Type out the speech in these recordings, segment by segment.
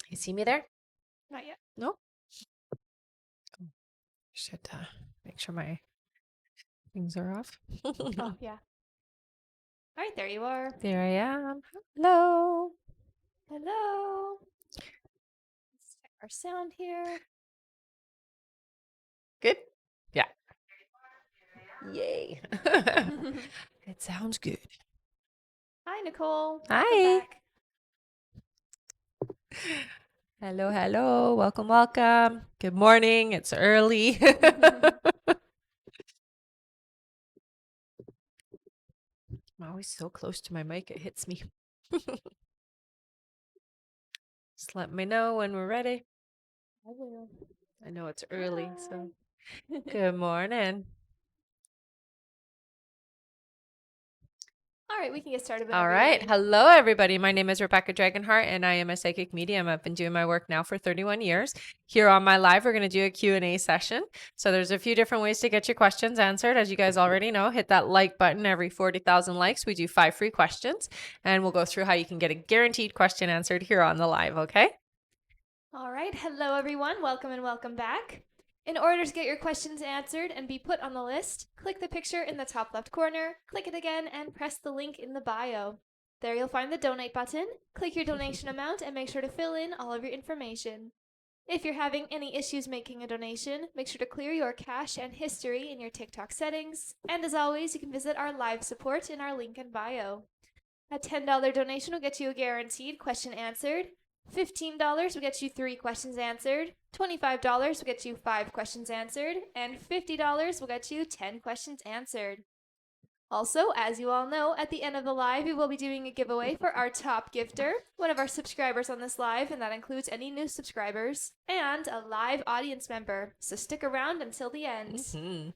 You see me there? Not yet. No? Should make sure my things are off. Oh, yeah. All right, there you are. There I am. Hello. Hello. Let's check our sound here. Good? Yeah. Yay. It sounds good. Hi, Nicole. Hi. Welcome back. Hello, hello. Welcome, welcome. Good morning. It's early. I'm always so close to my mic, it hits me. Just let me know when we're ready. I will. I know it's early, so Hi. good morning. All right, we can get started All whenever you're right. ready. Hello, everybody. My name is Rebecca Dragonheart, and I am a psychic medium. I've been doing my work now for 31 years. Here on my live, we're going to do a Q&A session. So there's a few different ways to get your questions answered. As you guys already know, hit that like button. Every 40,000 likes, we do 5 free questions, and we'll go through how you can get a guaranteed question answered here on the live, okay? All right. Hello, everyone. Welcome and welcome back. In order to get your questions answered and be put on the list, click the picture in the top left corner, click it again, and press the link in the bio. There you'll find the donate button. Click your donation amount and make sure to fill in all of your information. If you're having any issues making a donation, make sure to clear your cache and history in your TikTok settings. And as always, you can visit our live support in our link in bio. A $10 donation will get you a guaranteed question answered. $15 will get you 3 questions answered. $25 will get you 5 questions answered. And $50 will get you 10 questions answered. Also, as you all know, at the end of the live, we will be doing a giveaway for our top gifter, one of our subscribers on this live, and that includes any new subscribers, and a live audience member. So stick around until the end. Mm-hmm.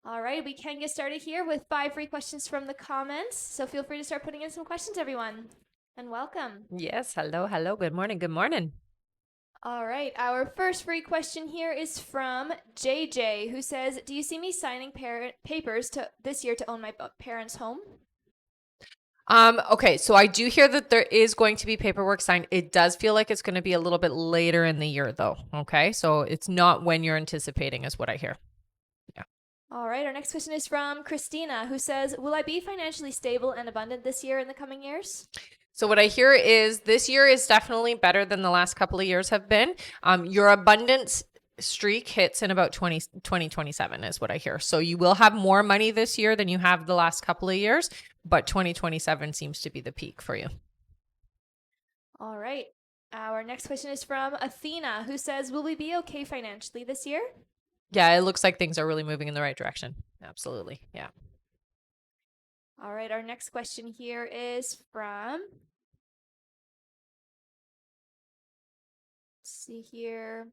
All right, we can get started here with 5 free questions from the comments. So feel free to start putting in some questions, everyone. And welcome. Yes. Hello, hello. Good morning. Good morning. All right, our first free question here is from JJ, who says, "Do you see me signing papers this year to own my parents' home?" Okay, so I do hear that there is going to be paperwork signed. It does feel like it's going to be a little bit later in the year though. Okay, so it's not when you're anticipating is what I hear. All right, our next question is from Christina, who says, "Will I be financially stable and abundant this year and the coming years?" So what I hear is this year is definitely better than the last couple of years have been. Your abundance streak hits in about 2027 is what I hear. So you will have more money this year than you have the last couple of years, but 2027 seems to be the peak for you. All right. Our next question is from Athena, who says, "Will we be okay financially this year?" Yeah, it looks like things are really moving in the right direction. Absolutely. Yeah. All right, our next question here is from, let's see here,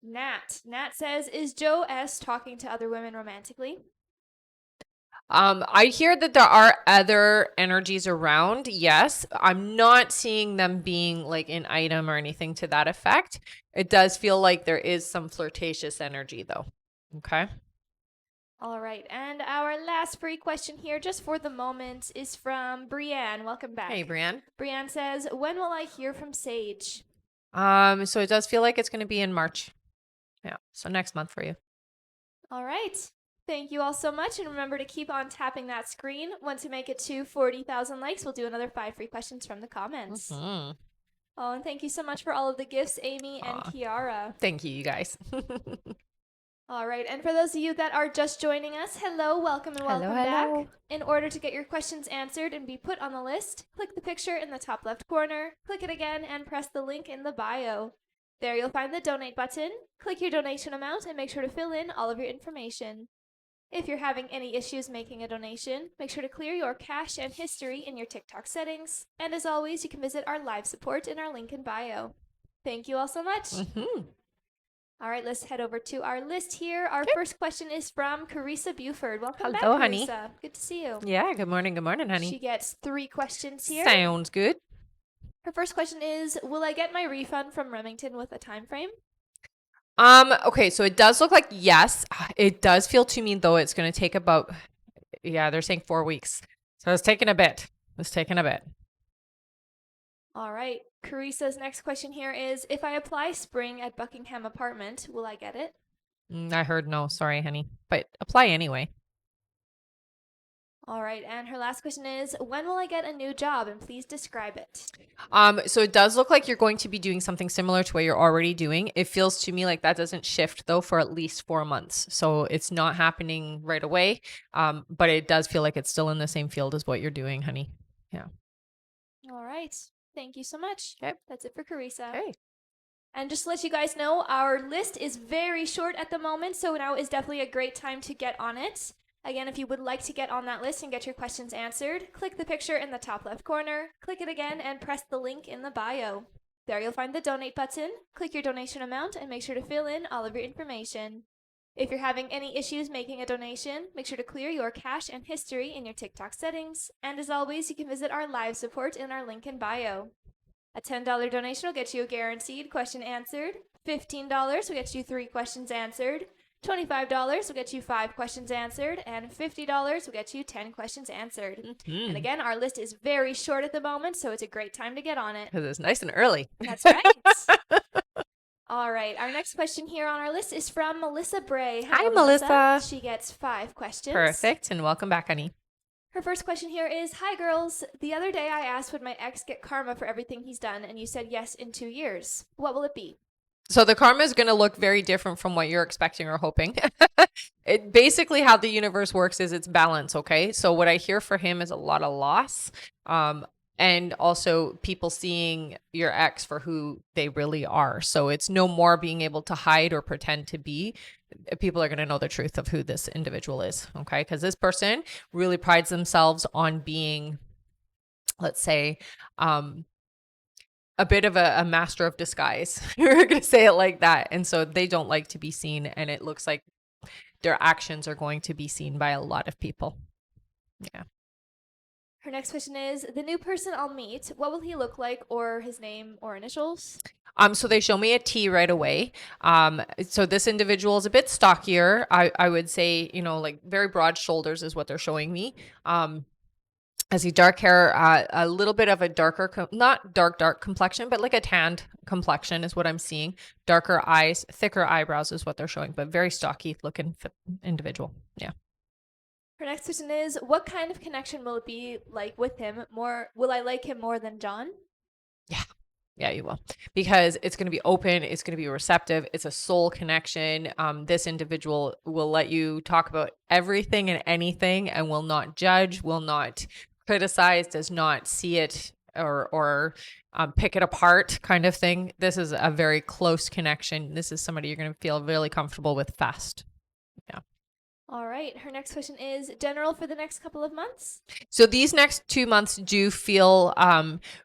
Nat. Nat says, "Is Joe S talking to other women romantically?" I hear that there are other energies around. Yes. I'm not seeing them being like an item or anything to that effect. It does feel like there is some flirtatious energy though. Okay. All right, and our last free question here, just for the moment, is from Brienne. Welcome back. Hey, Brienne. Brienne says, "When will I hear from Sage?" So it does feel like it's going to be in March. Yeah. So next month for you. All right. Thank you all so much, and remember to keep on tapping that screen. Once we make it to 40,000 likes, we'll do another 5 free questions from the comments. Mm-hmm. Oh, and thank you so much for all of the gifts, Amy and Kiara. Thank you, you guys. All right, and for those of you that are just joining us, hello, welcome, and welcome back. In order to get your questions answered and be put on the list, click the picture in the top left corner, click it again, and press the link in the bio. There you'll find the donate button. Click your donation amount and make sure to fill in all of your information. If you're having any issues making a donation, make sure to clear your cache and history in your TikTok settings. And as always, you can visit our live support in our link in bio. Thank you all so much. Mm-hmm. All right, let's head over to our list here. Our first question is from Carissa Buford. Welcome back, Hello, Carissa. honey. Good to see you. Yeah, good morning, honey. She gets 3 questions here. Sounds good. Her first question is, "Will I get my refund from Remington with a time frame?" Okay, so it does look like yes. It does feel to me though it's going to take about, yeah, they're saying 4 weeks. So it's taking a bit. It's taking a bit. All right. Carissa's next question here is, if I apply spring at Buckingham apartment, will I get it? I heard no. Sorry, honey. But apply anyway. All right. And her last question is, when will I get a new job? And please describe it. So it does look like you're going to be doing something similar to what you're already doing. It feels to me like that doesn't shift though for at least 4 months. So it's not happening right away. But it does feel like it's still in the same field as what you're doing, honey. Yeah. All right. Thank you so much. Okay. That's it for Carissa. Okay. And just to let you guys know, our list is very short at the moment, so now is definitely a great time to get on it. Again, if you would like to get on that list and get your questions answered, click the picture in the top left corner, click it again, and press the link in the bio. There you'll find the donate button, click your donation amount, and make sure to fill in all of your information. If you're having any issues making a donation, make sure to clear your cache and history in your TikTok settings. And as always, you can visit our live support in our link in bio. A $10 donation will get you a guaranteed question answered. $15 will get you 3 questions answered. $25 will get you 5 questions answered. And $50 will get you 10 questions answered. Mm-hmm. And again, our list is very short at the moment, so it's a great time to get on it. Because it's nice and early. That's right. All right. Our next question here on our list is from Melissa Bray. Hi, Melissa. She gets 5 questions. Perfect. And welcome back, honey. Her first question here is, hi girls. The other day I asked would my ex get karma for everything he's done, and you said yes in 2 years. What will it be? So the karma is going to look very different from what you're expecting or hoping. It basically how the universe works is it's balance. Okay. So what I hear for him is a lot of loss. And also people seeing your ex for who they really are. So it's no more being able to hide or pretend to be. People are going to know the truth of who this individual is. Okay. Because this person really prides themselves on being, let's say, a bit of a master of disguise. We're going to say it like that. And so they don't like to be seen. And it looks like their actions are going to be seen by a lot of people. Yeah. Her next question is, the new person I'll meet, what will he look like, or his name or initials? So they show me a T right away. So this individual is a bit stockier. I would say, like very broad shoulders is what they're showing me. I see dark hair, a little bit of a darker, not dark complexion, but like a tanned complexion is what I'm seeing. Darker eyes, thicker eyebrows is what they're showing, but very stocky looking individual. Yeah. Her next question is, what kind of connection will it be like with him? Will I like him more than John? Yeah, you will. Because it's going to be open. It's going to be receptive. It's a soul connection. This individual will let you talk about everything and anything and will not judge, will not criticize, does not see it or pick it apart kind of thing. This is a very close connection. This is somebody you're going to feel really comfortable with fast. Yeah. All right. Her next question is, general for the next couple of months? So these next 2 months do feel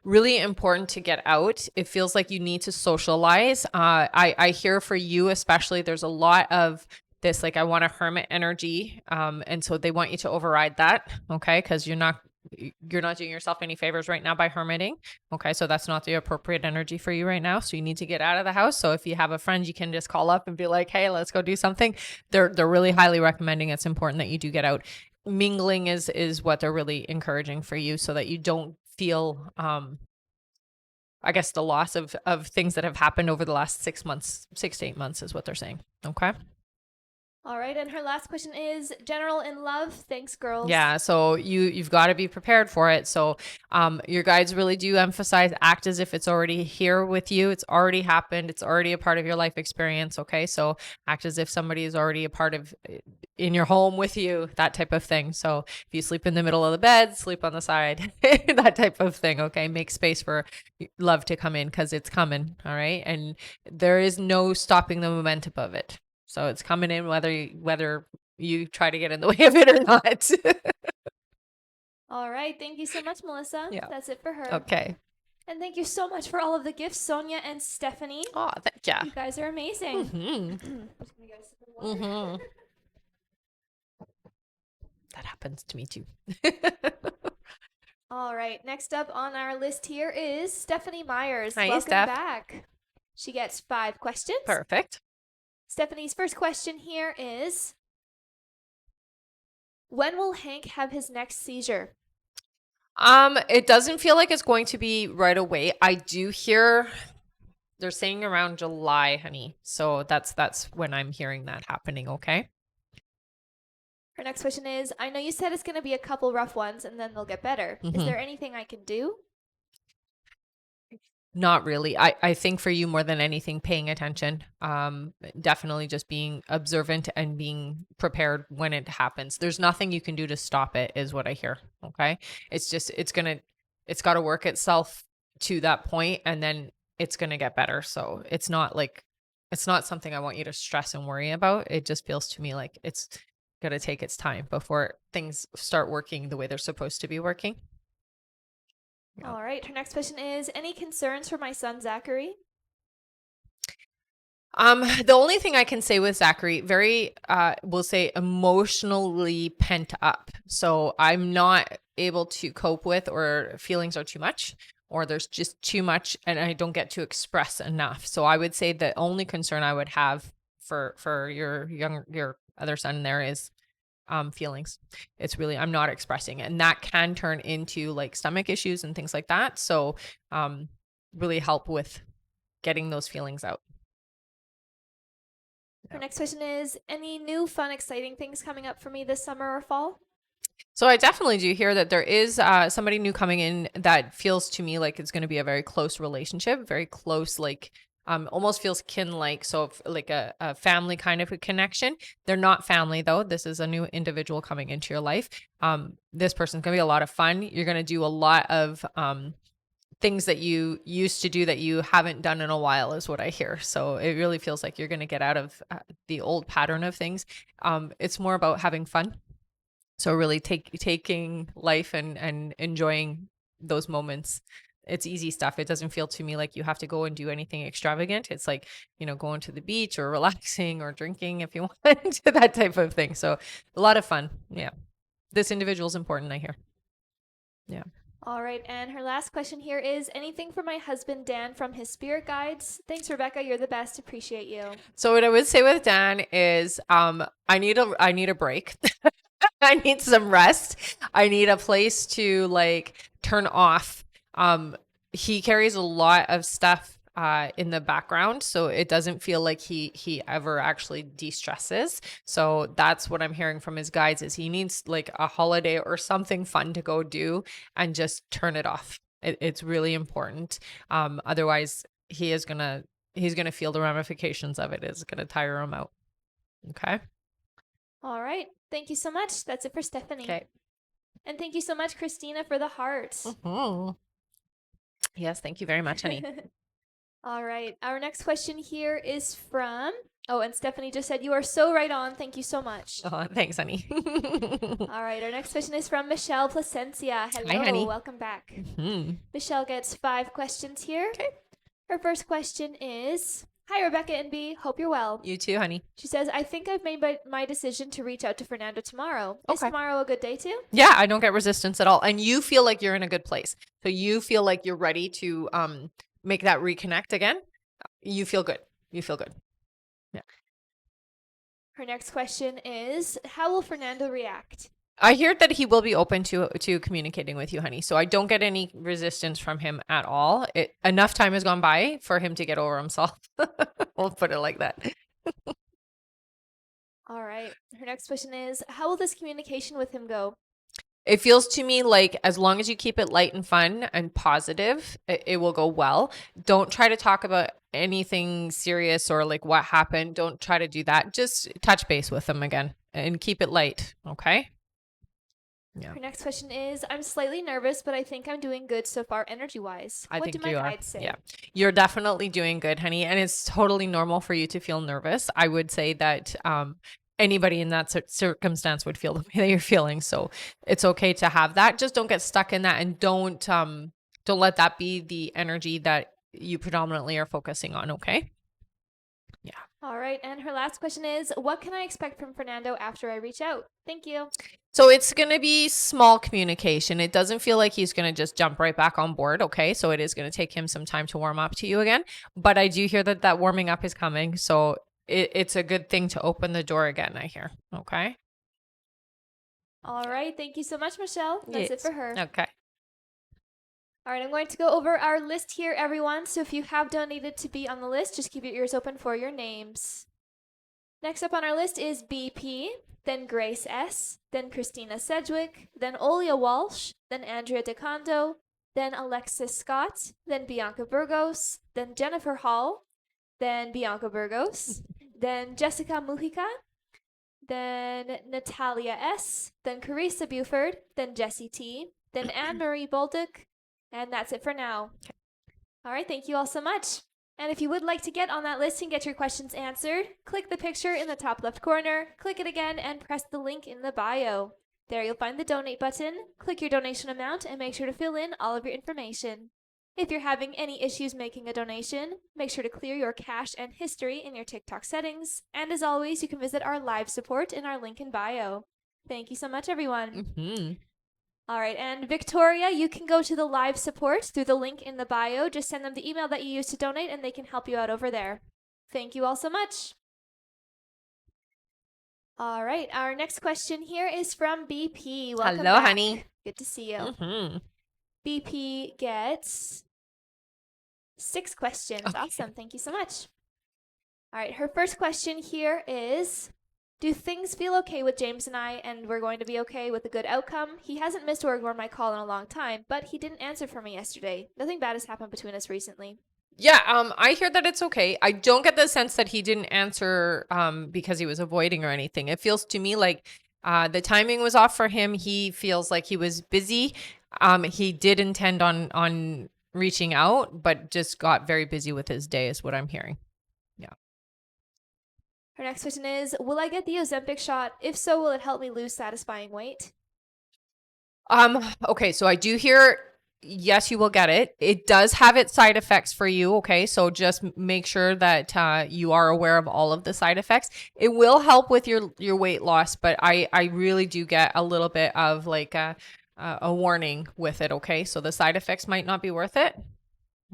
really important to get out. It feels like you need to socialize. I hear for you especially, there's a lot of this, like I want a hermit energy. And so they want you to override that. Okay. Because you're not doing yourself any favors right now by hermiting. Okay. So that's not the appropriate energy for you right now. So you need to get out of the house. So if you have a friend, you can just call up and be like, hey, let's go do something. They're really highly recommending it's important that you do get out. Mingling is what they're really encouraging for you so that you don't feel, I guess the loss of things that have happened over the last 6 months, 6 to 8 months is what they're saying. Okay. All right, and her last question is, general in love. Thanks, girls. Yeah, so you've got to be prepared for it. So your guides really do emphasize act as if it's already here with you. It's already happened. It's already a part of your life experience. Okay, so act as if somebody is already a part of in your home with you, that type of thing. So if you sleep in the middle of the bed, sleep on the side, that type of thing. Okay, make space for love to come in because it's coming. All right, and there is no stopping the momentum of it. So it's coming in whether you try to get in the way of it or not. All right. Thank you so much, Melissa. Yeah. That's it for her. Okay. And thank you so much for all of the gifts, Sonia and Stephanie. Oh, thank you. You guys are amazing. That happens to me too. All right. Next up on our list here is Stephanie Myers. Hi, Welcome Steph. back. She gets 5 questions. Perfect. Stephanie's first question here is, when will Hank have his next seizure? It doesn't feel like it's going to be right away. I do hear they're saying around July, honey. So that's when I'm hearing that happening, okay? Her next question is, I know you said it's going to be a couple rough ones and then they'll get better. Is Mhm. there anything I can do? Not really. I think for you more than anything, paying attention. Definitely just being observant and being prepared when it happens. There's nothing you can do to stop it, is what I hear. Okay. It's got to work itself to that point and then it's gonna get better. So it's not something I want you to stress and worry about. It just feels to me like it's gonna take its time before things start working the way they're supposed to be working. Yeah. All right. Her next question is, any concerns for my son, Zachary? The only thing I can say with Zachary, very, we'll say emotionally pent up. So I'm not able to cope with, or feelings are too much, or there's just too much and I don't get to express enough. So I would say the only concern I would have for your other son there is feelings. It's really, I'm not expressing it, and that can turn into like stomach issues and things like that. So really help with getting those feelings out. Her next question is, any new fun, exciting things coming up for me this summer or fall? So I definitely do hear that there is somebody new coming in that feels to me like it's going to be a very close relationship, very close, like almost feels kin-like. So like a family kind of a connection. They're not family though. This is a new individual coming into your life. This person's going to be a lot of fun. You're going to do a lot of things that you used to do that you haven't done in a while, is what I hear. So it really feels like you're going to get out of the old pattern of things. It's more about having fun. So really taking life and enjoying those moments. It's easy stuff. It doesn't feel to me like you have to go and do anything extravagant. It's like, going to the beach or relaxing or drinking if you want, that type of thing. So a lot of fun. Yeah. This individual is important, I hear. Yeah. All right. And her last question here is, anything for my husband, Dan, from his spirit guides? Thanks, Rebecca. You're the best. Appreciate you. So what I would say with Dan is I need a break. I need some rest. I need a place to like turn off. He carries a lot of stuff in the background, so it doesn't feel like he ever actually de-stresses. So that's what I'm hearing from his guides, is he needs like a holiday or something fun to go do and just turn it off. It's really important. Otherwise he's gonna feel the ramifications of it. It's gonna tire him out. Okay. All right. Thank you so much. That's it for Stephanie. Okay. And thank you so much, Christina, for the heart. Mhm. Yes, thank you very much, honey. All right. Our next question here is from, and Stephanie just said, you are so right on. Thank you so much. Oh, thanks, honey. All right. Our next question is from Michelle Placencia. Hello. Hi, honey. Welcome back. Mhm. Michelle gets 5 questions here. Okay. Her first question is, hi, Rebecca and B. Hope you're well. You too, honey. She says, I think I've made my decision to reach out to Fernando tomorrow. Is Okay. tomorrow a good day too? Yeah, I don't get resistance at all. And you feel like you're in a good place. So you feel like you're ready to make that reconnect again. You feel good. You feel good. Yeah. Her next question is, how will Fernando react? I hear that he will be open to communicating with you, honey. So I don't get any resistance from him at all. Enough time has gone by for him to get over himself. We'll put it like that. All right. Her next question is, how will this communication with him go? It feels to me like as long as you keep it light and fun and positive, it will go well. Don't try to talk about anything serious or like what happened. Don't try to do that. Just touch base with them again and keep it light. Okay. Yeah. Her next question is, I'm slightly nervous, but I think I'm doing good so far energy-wise. I What think do my you are. guides say? Yeah. You're definitely doing good, honey. And it's totally normal for you to feel nervous. I would say that anybody in that circumstance would feel the way that you're feeling. So it's okay to have that. Just don't get stuck in that, and don't let that be the energy that you predominantly are focusing on. Okay. Yeah. All right. And her last question is, what can I expect from Fernando after I reach out? Thank you. So it's going to be small communication. It doesn't feel like he's going to just jump right back on board. Okay. So it is going to take him some time to warm up to you again. But I do hear that warming up is coming. So it's a good thing to open the door again, I hear. Okay. All right. Thank you so much, Michelle. That's it Yes. for her. Okay. All right. I'm going to go over our list here, everyone. So if you have donated to be on the list, just keep your ears open for your names. Next up on our list is BP, then Grace S., then Christina Sedgwick, then Olia Walsh, then Andrea DeCondo, then Alexis Scott, then Bianca Burgos, then Jennifer Hall, then Bianca Burgos, then Jessica Mujica, then Natalia S., then Carissa Buford, then Jessie T., then Anne-Marie Bolduc, and that's it for now. All right, thank you all so much. And if you would like to get on that list and get your questions answered, click the picture in the top left corner, click it again, and press the link in the bio. There you'll find the donate button, click your donation amount, and make sure to fill in all of your information. If you're having any issues making a donation, make sure to clear your cache and history in your TikTok settings. And as always, you can visit our live support in our link in bio. Thank you so much, everyone. Mm-hmm. All right, and Victoria, you can go to the live support through the link in the bio. Just send them the email that you used to donate, and they can help you out over there. Thank you all so much. All right, our next question here is from BP. Welcome Hello, back. honey. Good to see you. Mm-hmm. BP gets 6 questions. Okay. Awesome. Thank you so much. All right, her first question here is, do things feel okay with James and I, and we're going to be okay with a good outcome? He hasn't missed or ignored my call in a long time, but he didn't answer for me yesterday. Nothing bad has happened between us recently. Yeah, I hear that it's okay. I don't get the sense that he didn't answer because he was avoiding or anything. It feels to me like the timing was off for him. He feels like he was busy. He did intend on reaching out, but just got very busy with his day is what I'm hearing. Her next question is, will I get the Ozempic shot? If so, will it help me lose satisfying weight? Okay, so I do hear yes, you will get it. It does have its side effects for you, okay? So just make sure that you are aware of all of the side effects. It will help with your weight loss, but I really do get a little bit of like a warning with it, okay? So the side effects might not be worth it.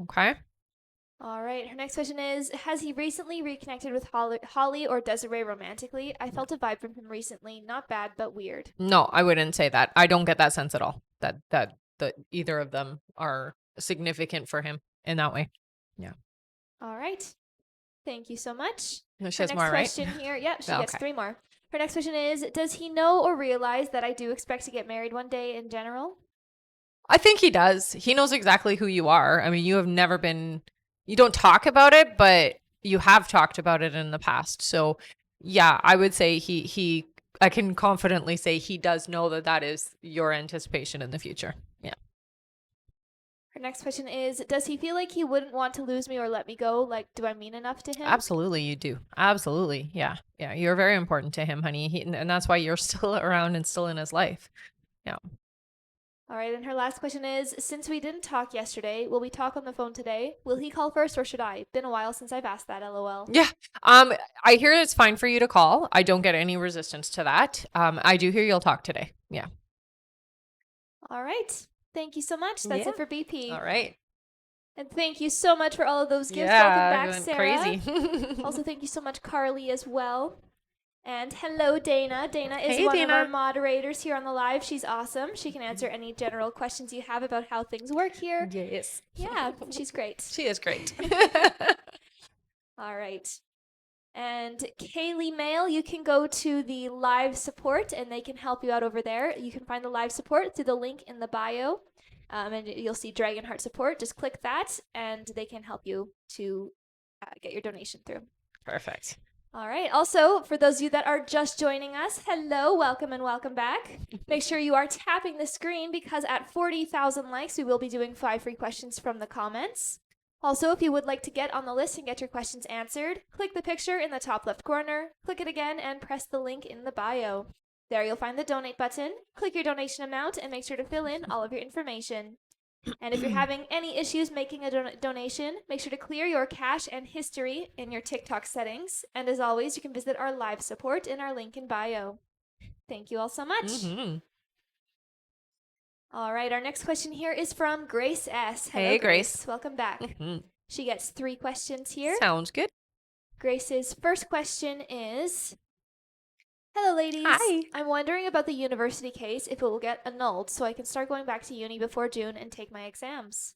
Okay? All right, her next question is, has he recently reconnected with Holly or Desiree romantically? I felt a vibe from him recently. Not bad, but weird. No, I wouldn't say that. I don't get that sense at all. That either of them are significant for him in that way. All right. Thank you so much. No, she Her has next more, right? question here. Yep, she gets Okay. 3 more. Her next question is, does he know or realize that I do expect to get married one day in general? I think he does. He knows exactly who you are. I mean, you don't talk about it, but you have talked about it in the past. So, yeah, I would say I can confidently say he does know that is your anticipation in the future. Yeah. Her next question is, does he feel like he wouldn't want to lose me or let me go? Like, do I mean enough to him? Absolutely, you do. Absolutely. Yeah. Yeah. You're very important to him, honey. And that's why you're still around and still in his life. Yeah. All right, and her last question is, since we didn't talk yesterday, will we talk on the phone today? Will he call first or should I? Been a while since I've asked that, lol. Yeah. I hear it's fine for you to call. I don't get any resistance to that. I do hear you'll talk today. Yeah. All right. Thank you so much. That's Yeah. it for BP. All right. And thank you so much for all of those gifts. Yeah. Welcome back, Sarah. Crazy. Also, thank you so much, Carly, as well. And hello, Dana. Dana is Hey, one of Dana. our moderators here on the live. She's awesome. She can answer any general questions you have about how things work here. Yes. Yeah, she's great. She is great. All right. And Kaylee Mail, you can go to the live support and they can help you out over there. You can find the live support through the link in the bio. And you'll see Dragonheart support. Just click that and they can help you to get your donation through. Perfect. All right. Also, for those of you that are just joining us, hello, welcome, and welcome back. Make sure you are tapping the screen because at 40,000 likes, we will be doing 5 free questions from the comments. Also, if you would like to get on the list and get your questions answered, click the picture in the top left corner, click it again, and press the link in the bio. There you'll find the donate button, click your donation amount, and make sure to fill in all of your information. And if you're having any issues making a donation, make sure to clear your cache and history in your TikTok settings. And as always, you can visit our live support in our link in bio. Thank you all so much. Mm-hmm. All right, our next question here is from Grace S. Hello, Hey, Grace. Welcome back. Mm-hmm. She gets 3 questions here. Sounds good. Grace's first question is, hello, ladies. Hi. I'm wondering about the university case, if it will get annulled so I can start going back to uni before June and take my exams.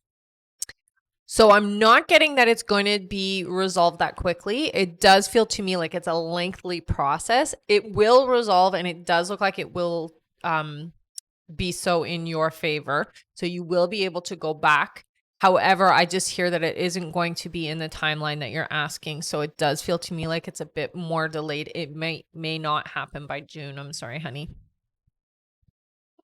So I'm not getting that it's going to be resolved that quickly. It does feel to me like it's a lengthy process. It will resolve, and it does look like it will be so in your favor. So you will be able to go back. However, I just hear that it isn't going to be in the timeline that you're asking. So it does feel to me like it's a bit more delayed. It may not happen by June. I'm sorry, honey.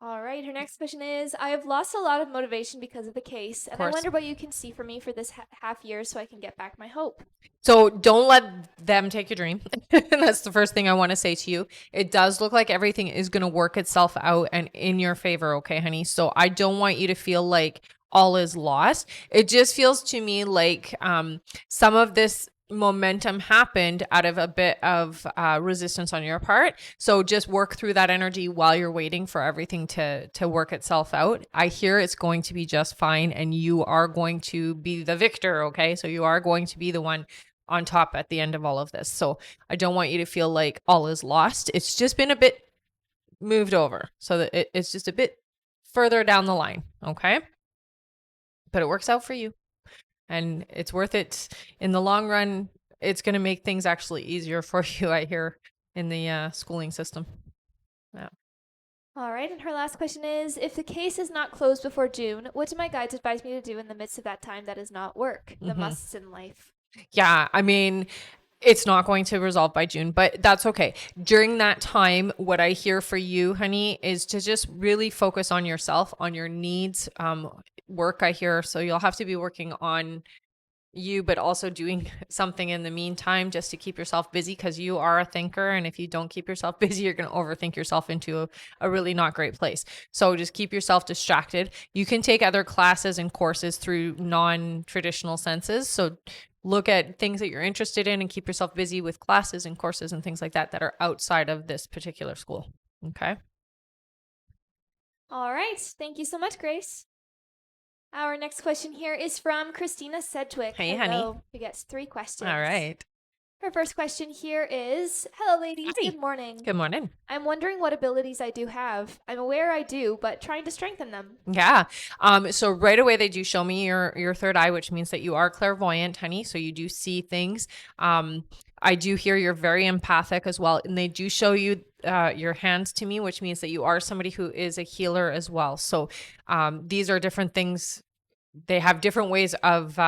All right, her next question is, I have lost a lot of motivation because of the case, and I course. wonder what you can see for me for this half year so I can get back my hope. So don't let them take your dream. That's the first thing I want to say to you. It does look like everything is going to work itself out and in your favor. Okay, honey. So I don't want you to feel like all is lost. It just feels to me like some of this momentum happened out of a bit of resistance on your part. So just work through that energy while you're waiting for everything to work itself out. I hear it's going to be just fine, and you are going to be the victor. Okay, so you are going to be the one on top at the end of all of this. So I don't want you to feel like all is lost. It's just been a bit moved over so that it's just a bit further down the line. Okay. But it works out for you, and it's worth it in the long run. It's going to make things actually easier for you, I hear, in the schooling system. Yeah. All right, and her last question is, if the case is not closed before June, what do my guides advise me to do in the midst of that time that is not work, the musts in life? Yeah. I mean, it's not going to resolve by June, but that's okay. During that time, what I hear for you, honey, is to just really focus on yourself, on your needs. Work, I hear. So you'll have to be working on you, but also doing something in the meantime just to keep yourself busy, because you are a thinker. And if you don't keep yourself busy, you're going to overthink yourself into a really not great place. So just keep yourself distracted. You can take other classes and courses through non-traditional senses. So look at things that you're interested in and keep yourself busy with classes and courses and things like that that are outside of this particular school. Okay. All right, thank you so much, Grace. Our next question here is from Christina Sedgwick. Hey, Hello. honey. We get 3 questions. All right. Her first question here is, hello, ladies. Hi. Good morning. Good morning. I'm wondering what abilities I do have. I'm aware I do, but trying to strengthen them. Yeah. So right away they do show me your third eye, which means that you are clairvoyant, honey. So you do see things. I do hear you're very empathic as well. And they do show you your hands to me, which means that you are somebody who is a healer as well. So these are different things. They have different ways of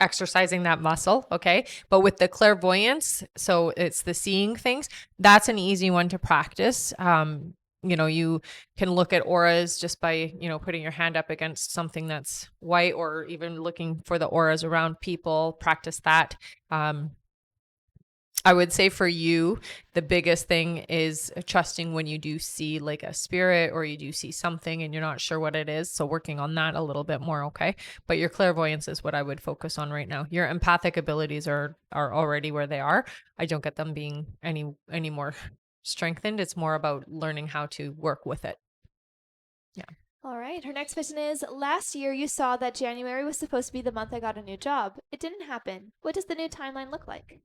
exercising that muscle. Okay. But with the clairvoyance, so it's the seeing things, that's an easy one to practice. You can look at auras just by, putting your hand up against something that's white, or even looking for the auras around people, practice that. I would say for you, the biggest thing is trusting when you do see like a spirit or you do see something and you're not sure what it is. So working on that a little bit more. Okay. But your clairvoyance is what I would focus on right now. Your empathic abilities are already where they are. I don't get them being any more strengthened. It's more about learning how to work with it. Yeah. All right. Her next question is, last year you saw that January was supposed to be the month I got a new job. It didn't happen. What does the new timeline look like?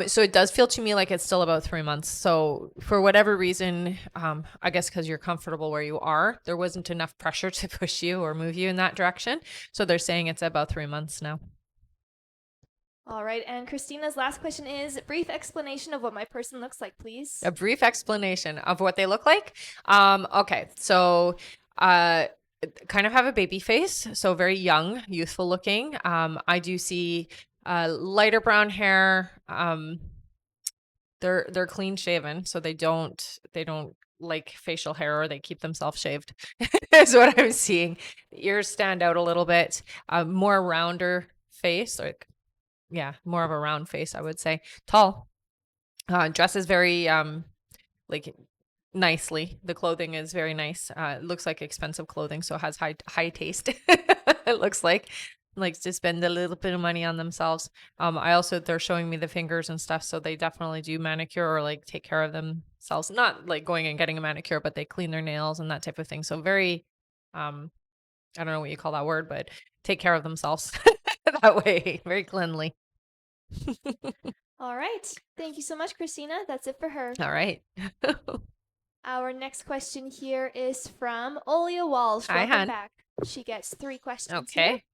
So it does feel to me like it's still about 3 months. So for whatever reason, I guess because you're comfortable where you are, there wasn't enough pressure to push you or move you in that direction. So they're saying it's about 3 months now. All right. And Christina's last question is, brief explanation of what my person looks like, please. A brief explanation of what they look like. Okay. So, kind of have a baby face. So very young, youthful looking. I do see lighter brown hair. They're clean shaven, so they don't like facial hair, or they keep themselves shaved. Is what I'm seeing. The ears stand out a little bit. More rounder face, more of a round face, I would say. Tall. Dresses very like nicely. The clothing is very nice. It looks like expensive clothing, so it has high taste. It looks like likes to spend a little bit of money on themselves. They're showing me the fingers and stuff, so they definitely do manicure or like take care of themselves. Not like going and getting a manicure, but they clean their nails and that type of thing. So very, I don't know what you call that word, but take care of themselves that way. Very cleanly. All right. Thank you so much, Christina. That's it for her. All right. Our next question here is from Olia Walsh. Hi, Welcome hon. back. She gets 3 questions here. Okay.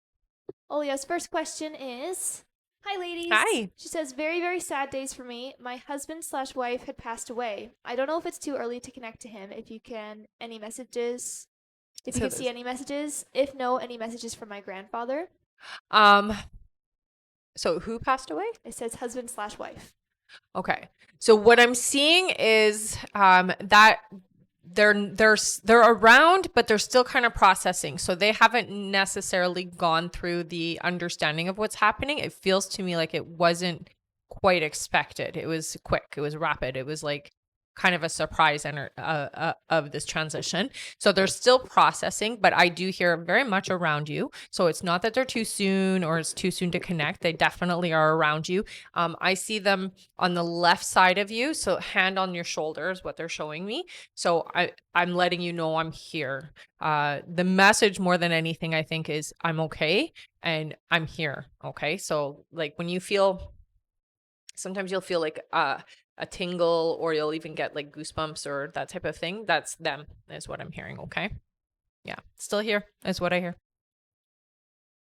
Olia's first question is, hi, ladies. Hi. She says, very, very sad days for me. My husband/wife had passed away. I don't know if it's too early to connect to him. If you can, any messages? If you So can see any messages. If no, any messages from my grandfather. Um, so who passed away? It says husband/wife. Okay. So what I'm seeing is that they're around, but they're still kind of processing. So they haven't necessarily gone through the understanding of what's happening. It feels to me like it wasn't quite expected. It was quick. It was rapid. It was like kind of a surprise of this transition. So they're still processing, but I do hear very much around you. So it's not that they're too soon or it's too soon to connect. They definitely are around you. I see them on the left side of you. So hand on your shoulder is what they're showing me. So I'm letting you know I'm here. The message more than anything, I think, is I'm okay and I'm here. Okay. So like when you feel, sometimes you'll feel like a tingle or you'll even get like goosebumps or that type of thing. That's them is what I'm hearing. Okay. Yeah. Still here is what I hear.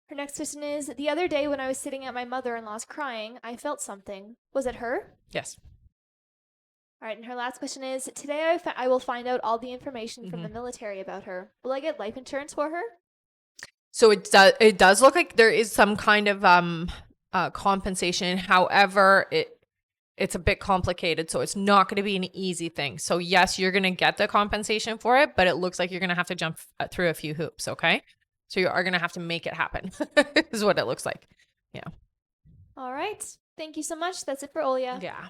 Her next question is, the other day when I was sitting at my mother-in-law's crying, I felt something. Was it her? Yes. All right, and her last question is, today I will find out all the information from the military about her. Will I get life insurance for her? So it does look like there is some kind of compensation. However, it's a bit complicated, so it's not going to be an easy thing. So yes, you're going to get the compensation for it, but it looks like you're going to have to jump through a few hoops, okay? So you are going to have to make it happen. Is what it looks like. Yeah. All right. Thank you so much. That's it for Olia. Yeah.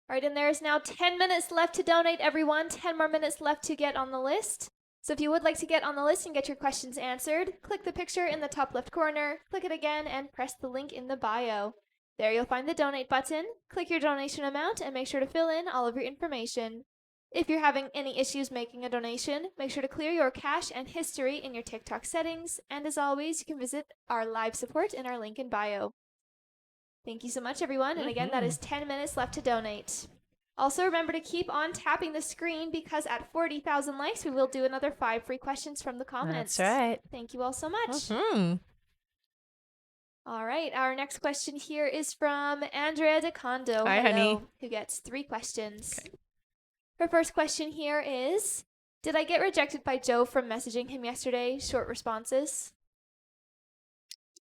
All right, and there is now 10 minutes left to donate, everyone. 10 more minutes left to get on the list. So if you would like to get on the list and get your questions answered, click the picture in the top left corner, click it again, and press the link in the bio. There you'll find the donate button. Click your donation amount and make sure to fill in all of your information. If you're having any issues making a donation, make sure to clear your cache and history in your TikTok settings. And as always, you can visit our live support in our link in bio. Thank you so much, everyone. And again, that is 10 minutes left to donate. Also, remember to keep on tapping the screen because at 40,000 likes, we will do another 5 free questions from the comments. That's right. Thank you all so much. Mm-hmm. All right, our next question here is from Andrea DeCondo. Hi, honey. Who gets 3 questions. Okay. Her first question here is, did I get rejected by Joe from messaging him yesterday? Short responses.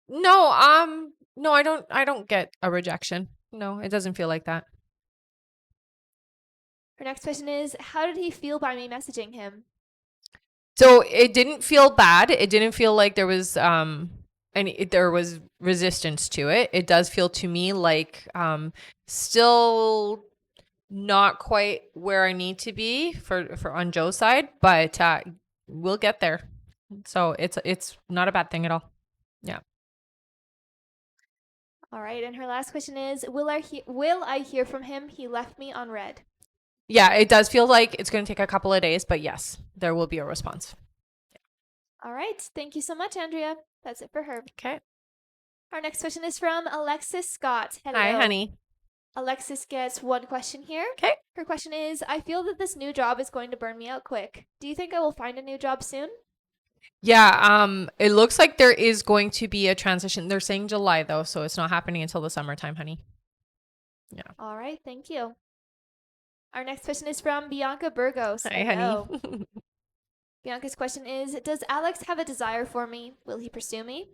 No, no, I don't get a rejection. No, it doesn't feel like that. Her next question is, how did he feel by me messaging him? So it didn't feel bad. It didn't feel like there was there was resistance to it. It does feel to me like still not quite where I need to be for on Joe's side, but we'll get there. So it's not a bad thing at all. Yeah. All right, and her last question is, will I hear from him? He left me on red. Yeah, it does feel like it's going to take a couple of days, but yes, there will be a response. Yeah. All right. Thank you so much, Andrea. That's it for her. Okay. Our next question is from Alexis Scott. Hello. Hi, honey. Alexis gets 1 question here. Okay. Her question is, I feel that this new job is going to burn me out quick. Do you think I will find a new job soon? Yeah, it looks like there is going to be a transition. They're saying July though, so it's not happening until the summertime, honey. Yeah. All right, thank you. Our next question is from Bianca Burgos. Hi, honey. Bianca's question is, does Alex have a desire for me? Will he pursue me?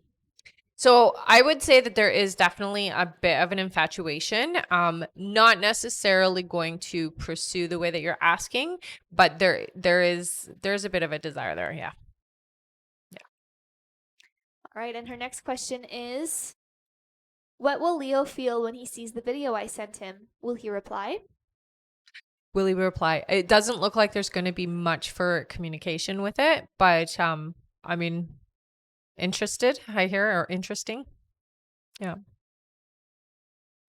So I would say that there is definitely a bit of an infatuation. Not necessarily going to pursue the way that you're asking, but there's a bit of a desire there. Yeah. Yeah. All right, and her next question is, what will Leo feel when he sees the video I sent him? Will he reply? Will he reply? It doesn't look like there's going to be much for communication with it, but I mean, interested, I hear, or interesting. Yeah.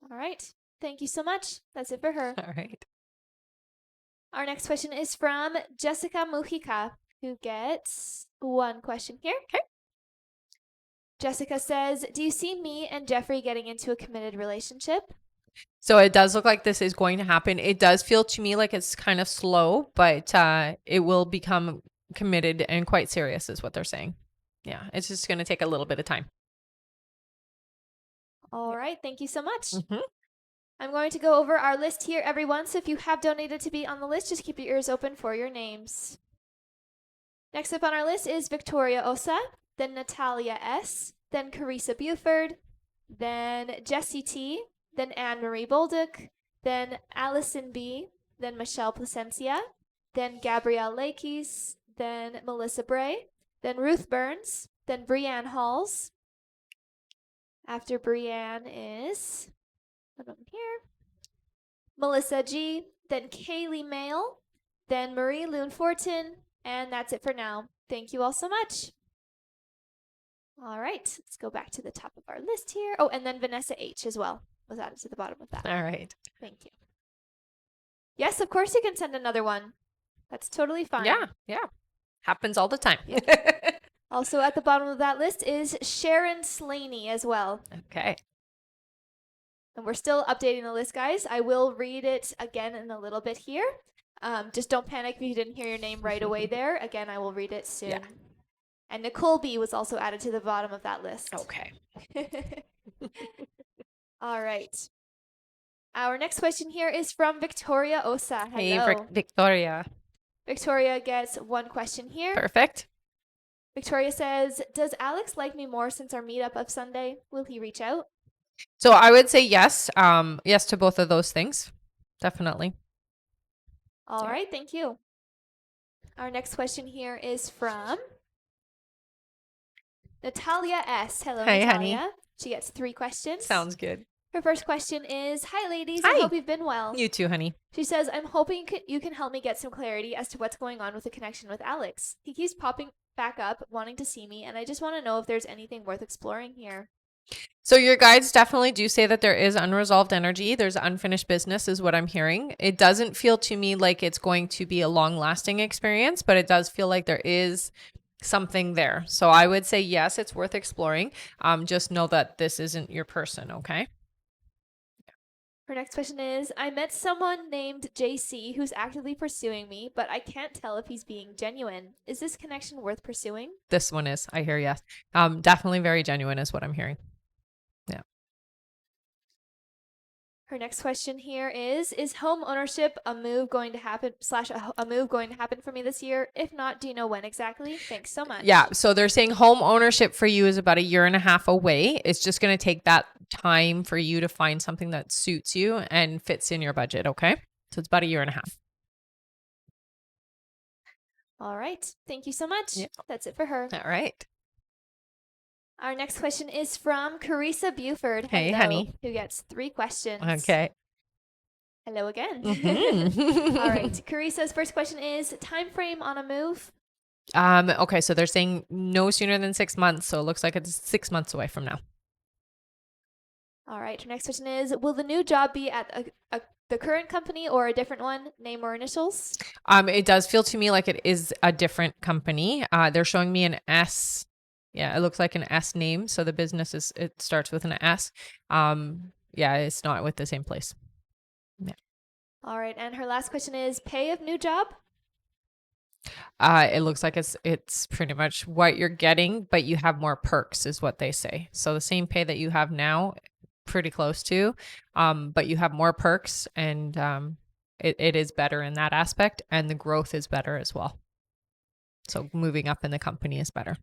All right. Thank you so much. That's it for her. All right. Our next question is from Jessica Mujica, who gets 1 question here. Okay. Jessica says, do you see me and Jeffrey getting into a committed relationship? So it does look like this is going to happen. It does feel to me like it's kind of slow, but it will become committed and quite serious is what they're saying. Yeah, it's just going to take a little bit of time. All right. Thank you so much. Mhm. I'm going to go over our list here, everyone. So if you have donated to be on the list, just keep your ears open for your names. Next up on our list is Victoria Osa, then Natalia S., then Carissa Buford, then Jessie T., then Anne-Marie Bolduc, then Allison B., then Michelle Placencia, then Gabrielle Lakes, then Melissa Bray, then Ruth Burns, then Brianne Halls. After Brianne is here, Melissa G., then Kaylee Mail, then Marie Loon Fortin, and that's it for now. Thank you all so much. All right, let's go back to the top of our list here. Oh, and then Vanessa H. as well was added to the bottom of that. All right. Thank you. Yes, of course you can send another one. That's totally fine. Yeah. Happens all the time. Also at the bottom of that list is Sharon Slaney as well. Okay. And we're still updating the list, guys. I will read it again in a little bit here. Just don't panic if you didn't hear your name right away there. Again, I will read it soon. Yeah. And Nicole B. was also added to the bottom of that list. Okay. All right. Our next question here is from Victoria Osa. Hello. Hey, Victoria. Victoria gets one question here. Perfect. Victoria says, does Alex like me more since our meetup of Sunday? Will he reach out? So I would say yes. Yes to both of those things. Definitely. All right. Thank you. Our next question here is from Natalia S. Hello, Hey, Natalia. honey. She gets 3 questions. Sounds good. Her first question is, hi, ladies. Hi. I hope you've been well. You too, honey. She says, I'm hoping you can help me get some clarity as to what's going on with the connection with Alex. He keeps popping back up, wanting to see me, and I just want to know if there's anything worth exploring here. So your guides definitely do say that there is unresolved energy. There's unfinished business is what I'm hearing. It doesn't feel to me like it's going to be a long-lasting experience, but it does feel like there is something there. So I would say, yes, it's worth exploring. Just know that this isn't your person, okay? Her next question is, I met someone named JC who's actively pursuing me, but I can't tell if he's being genuine. Is this connection worth pursuing? This one is, I hear yes. Definitely very genuine is what I'm hearing. Yeah. Her next question here is home ownership a move going to happen / a move going to happen for me this year? If not, do you know when exactly? Thanks so much. Yeah. So they're saying home ownership for you is about 1.5 years away. It's just going to take that time for you to find something that suits you and fits in your budget. Okay. So it's about 1.5 years. All right. Thank you so much. Yeah. That's it for her. All right. Our next question is from Carissa Buford. Hey, Hello, honey. Who gets 3 questions. Okay. Hello again. Mhm. All right. Carissa's first question is time frame on a move. Okay. So they're saying no sooner than 6 months. So it looks like it's 6 months away from now. All right. Her next question is, will the new job be at the current company or a different one? Name or initials? It does feel to me like it is a different company. They're showing me an S. Yeah, it looks like an S name. So the business it starts with an S. Yeah, it's not with the same place. Yeah. All right. And her last question is pay of new job. It looks like it's pretty much what you're getting, but you have more perks is what they say. So the same pay that you have now, pretty close to, but you have more perks and it is better in that aspect and the growth is better as well. So moving up in the company is better.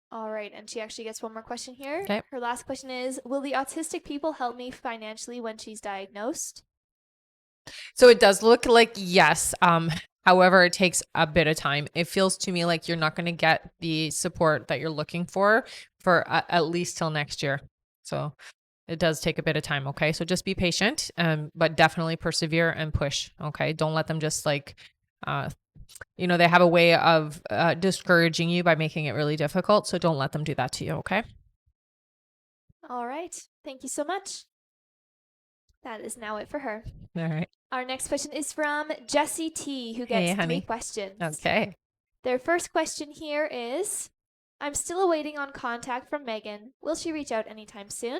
All right. And she actually gets one more question here. Okay. Her last question is, will the autistic people help me financially when she's diagnosed? So it does look like yes. However, it takes a bit of time. It feels to me like you're not going to get the support that you're looking for at least till next year. So it does take a bit of time. Okay. So just be patient, but definitely persevere and push. Okay. Don't let them just they have a way of discouraging you by making it really difficult. So don't let them do that to you. Okay. All right. Thank you so much. That is now it for her. All right. Our next question is from Jessie T, who gets 3 questions. Okay. Their first question here is, I'm still awaiting on contact from Megan. Will she reach out anytime soon?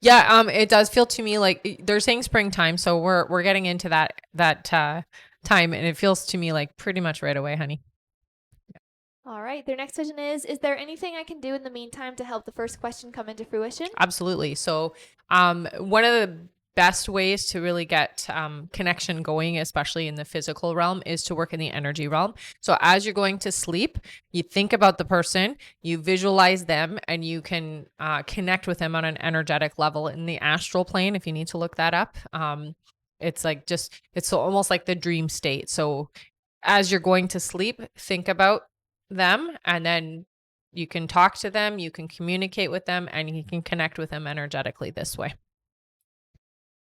Yeah, it does feel to me like they're saying springtime, so we're getting into that time, and it feels to me like pretty much right away, honey. All right. Their next question is there anything I can do in the meantime to help the first question come into fruition? Absolutely. So, one of the best ways to really get connection going, especially in the physical realm, is to work in the energy realm. So, as you're going to sleep, you think about the person, you visualize them, and you can connect with them on an energetic level in the astral plane. If you need to look that up, it's like it's almost like the dream state. So, as you're going to sleep, think about them, and then you can talk to them, you can communicate with them, and you can connect with them energetically this way.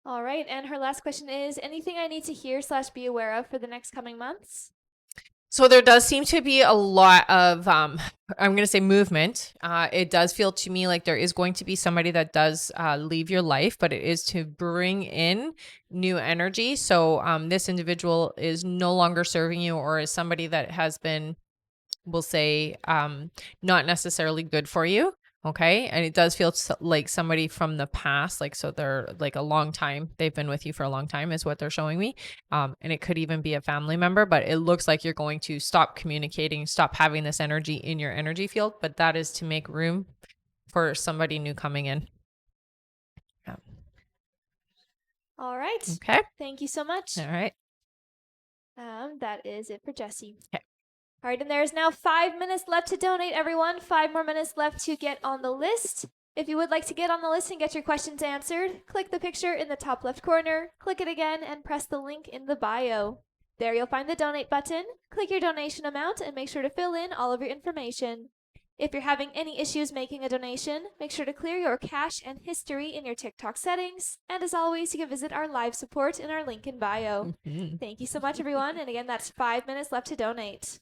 All right. And her last question is anything I need to hear/be aware of for the next coming months? So there does seem to be a lot of I'm going to say movement. It does feel to me like there is going to be somebody that does leave your life, but it is to bring in new energy. So this individual is no longer serving you, or is somebody that has been, we'll say, not necessarily good for you. Okay. And it does feel like somebody from the past, like, so they're like a long time, they've been with you for a long time is what they're showing me. And it could even be a family member, but it looks like you're going to stop communicating, stop having this energy in your energy field, but that is to make room for somebody new coming in. Yeah. All right. Okay. Thank you so much. All right. That is it for Jessie. Okay. All right, and there is now 5 minutes left to donate, everyone. 5 more minutes left to get on the list. If you would like to get on the list and get your questions answered, click the picture in the top left corner, click it again, and press the link in the bio. There you'll find the donate button. Click your donation amount and make sure to fill in all of your information. If you're having any issues making a donation, make sure to clear your cache and history in your TikTok settings. And as always, you can visit our live support in our link in bio. Thank you so much, everyone. And again, that's 5 minutes left to donate.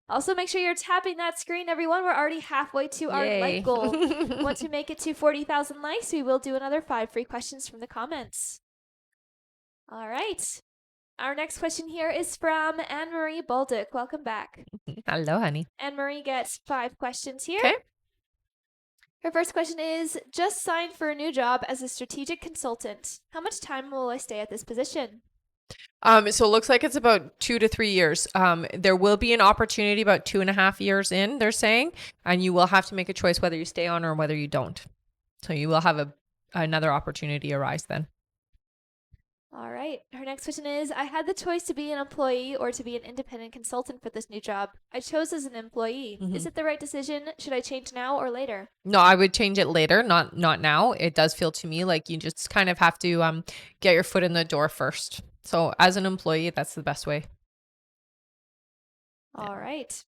Also, make sure you're tapping that screen, everyone. We're already halfway to our Yay. like goal. Once we make it to 40,000 likes, we will do another 5 free questions from the comments. All right. Our next question here is from Anne-Marie Baldick. Welcome back. Hello, honey. Anne-Marie gets 5 questions here. Okay. Her first question is, just signed for a new job as a strategic consultant. How much time will I stay at this position? So it looks like it's about 2 to 3 years. There will be an opportunity about 2.5 years in, they're saying, and you will have to make a choice whether you stay on or whether you don't. So you will have another opportunity arise then. All right. Her next question is, I had the choice to be an employee or to be an independent consultant for this new job. I chose as an employee. Is it the right decision? Should I change now or later? No, I would change it later, not now. It does feel to me like you just kind of have to get your foot in the door first. So as an employee, that's the best way. All right.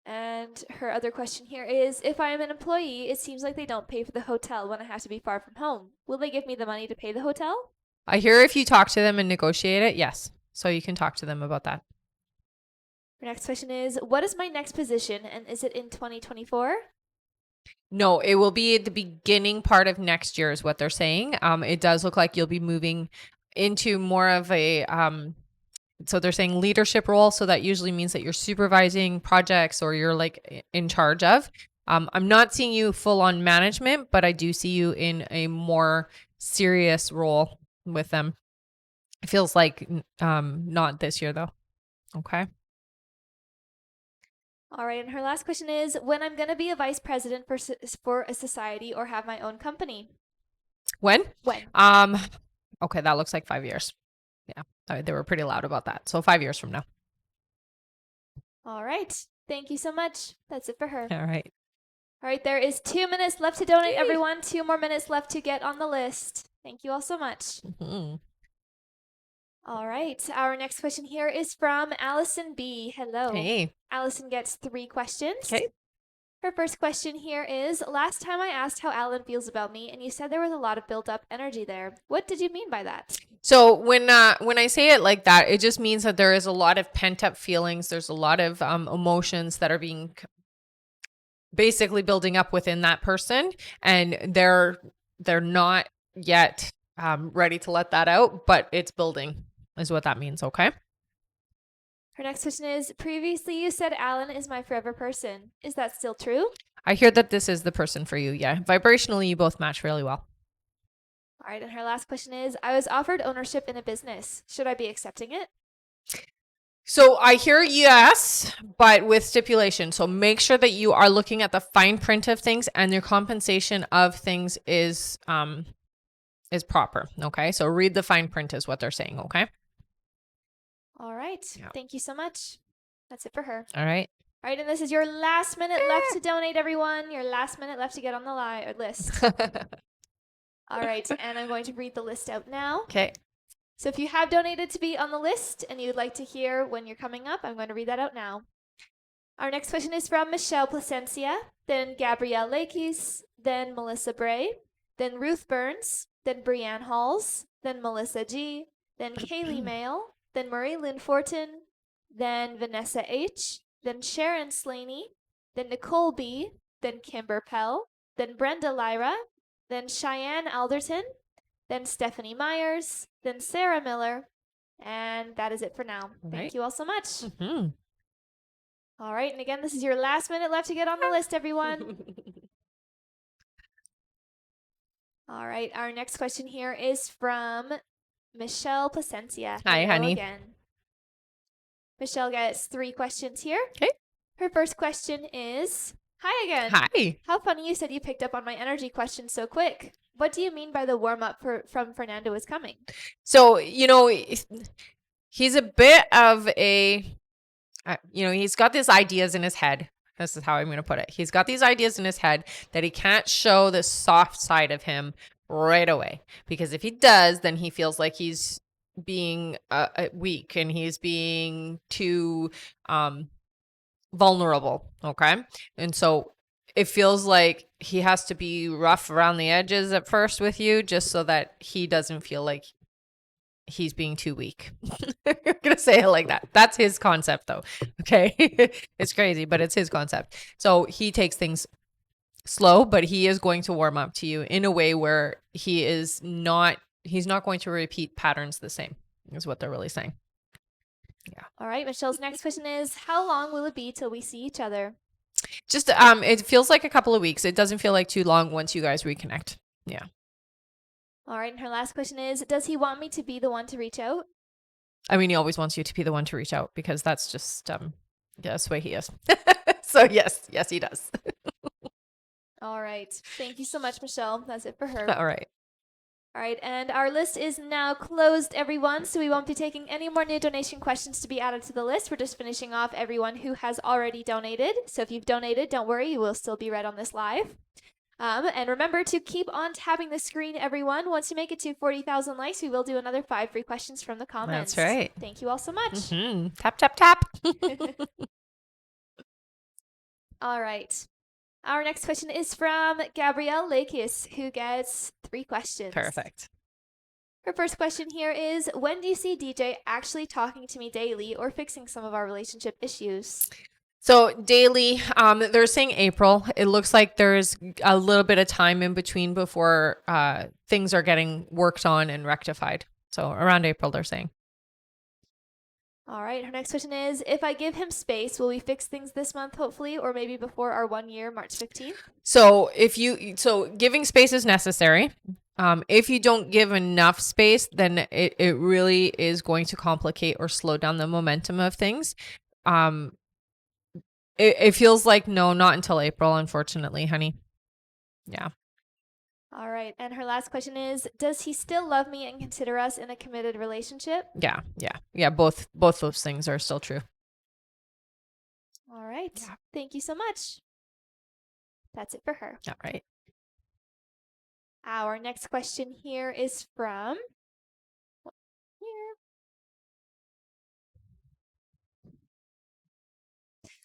And her other question here is, if I am an employee, it seems like they don't pay for the hotel when I have to be far from home. Will they give me the money to pay the hotel? I hear if you talk to them and negotiate it, yes. So you can talk to them about that. Her next question is, what is my next position and is it in 2024? No, it will be at the beginning part of next year is what they're saying. It does look like you'll be moving into more of a so they're saying leadership role. So that usually means that you're supervising projects or you're like in charge of. I'm not seeing you full on management, but I do see you in a more serious role with them. It feels like not this year though. Okay. All right, and her last question is, when I'm going to be a vice president for a society or have my own company? When? When? Okay, that looks like 5 years. Yeah, they were pretty loud about that. So 5 years from now. All right. Thank you so much. That's it for her. All right. All right, there is 2 minutes left to donate, everyone. 2 more minutes left to get on the list. Thank you all so much. All right, our next question here is from Allison B. Hello. Hey. Allison gets 3 questions. Okay. Her first question here is, last time I asked how Alan feels about me, and you said there was a lot of built-up energy there. What did you mean by that? So when I say it like that, it just means that there is a lot of pent-up feelings. There's a lot of emotions that are being basically building up within that person, and they're not yet ready to let that out, but it's building is what that means. Okay. Her next question is, previously you said Alan is my forever person. Is that still true? I hear that this is the person for you. Yeah. Vibrationally, you both match really well. All right, and her last question is, I was offered ownership in a business. Should I be accepting it? So I hear yes, but with stipulation. So make sure that you are looking at the fine print of things and your compensation of things is proper. Okay. So read the fine print is what they're saying. Okay. All right. Yeah. Thank you so much. That's it for her. All right. All right, and this is your last minute left to donate, everyone. Your last minute left to get on the list. All right, and I'm going to read the list out now. Okay. So if you have donated to be on the list and you'd like to hear when you're coming up, I'm going to read that out now. Our next question is from Michelle Placencia, then Gabrielle Lakes, then Melissa Bray, then Ruth Burns, then Brianne Halls, then Melissa G, then Kaylee Mail, then Murray Lynn Fortin, then Vanessa H, then Sharon Slaney, then Nicole B, then Kimber Pell, then Brenda Lyra, then Cheyenne Alderton, then Stephanie Myers, then Sarah Miller, and that is it for now. Thank you all so much. Mm-hmm. All right, and again, this is your last minute left to get on the list, everyone. All right, our next question here is from Michelle Placencia. Hi, Hello honey. again. Michelle gets 3 questions here. Okay. Her first question is, hi again. Hi. How funny you said you picked up on my energy question so quick. What do you mean by the warm-up from Fernando is coming? So, he's a bit of a, he's got these ideas in his head. This is how I'm going to put it. He's got these ideas in his head that he can't show the soft side of him right away. Because if he does, then he feels like he's being weak and he's being too vulnerable. Okay. And so it feels like he has to be rough around the edges at first with you just so that he doesn't feel like he's being too weak. I'm going to say it like that. That's his concept though. Okay. It's crazy, but it's his concept. So he takes things slow, but he is going to warm up to you in a way where he's not going to repeat patterns the same, is what they're really saying. Yeah. All right. Michelle's next question is, how long will it be till we see each other? Just, it feels like a couple of weeks. It doesn't feel like too long once you guys reconnect. Yeah. All right. And her last question is, does he want me to be the one to reach out? I mean, he always wants you to be the one to reach out because that's just, that's the way he is. So yes, he does. All right. Thank you so much, Michelle. That's it for her. All right. All right, and our list is now closed, everyone, so we won't be taking any more new donation questions to be added to the list. We're just finishing off everyone who has already donated. So if you've donated, don't worry, you will still be read on this live. And remember to keep on tapping the screen, everyone. Once you make it to 40,000 likes, we will do another 5 free questions from the comments. That's right. Thank you all so much. Mm-hmm. Tap, tap, tap. All right. Our next question is from Gabrielle Lakes, who gets 3 questions. Perfect. Her first question here is, when do you see DJ actually talking to me daily or fixing some of our relationship issues? So daily, they're saying April. It looks like there's a little bit of time in between before things are getting worked on and rectified. So around April, they're saying. All right. Her next question is, if I give him space, will we fix things this month, hopefully, or maybe before our 1 year, March 15th? So giving space is necessary. If you don't give enough space, then it really is going to complicate or slow down the momentum of things. It feels like no, not until April, unfortunately, honey. Yeah. All right. And her last question is, does he still love me and consider us in a committed relationship? Yeah. Both those things are still true. All right. Yeah. Thank you so much. That's it for her. All right. Our next question here is from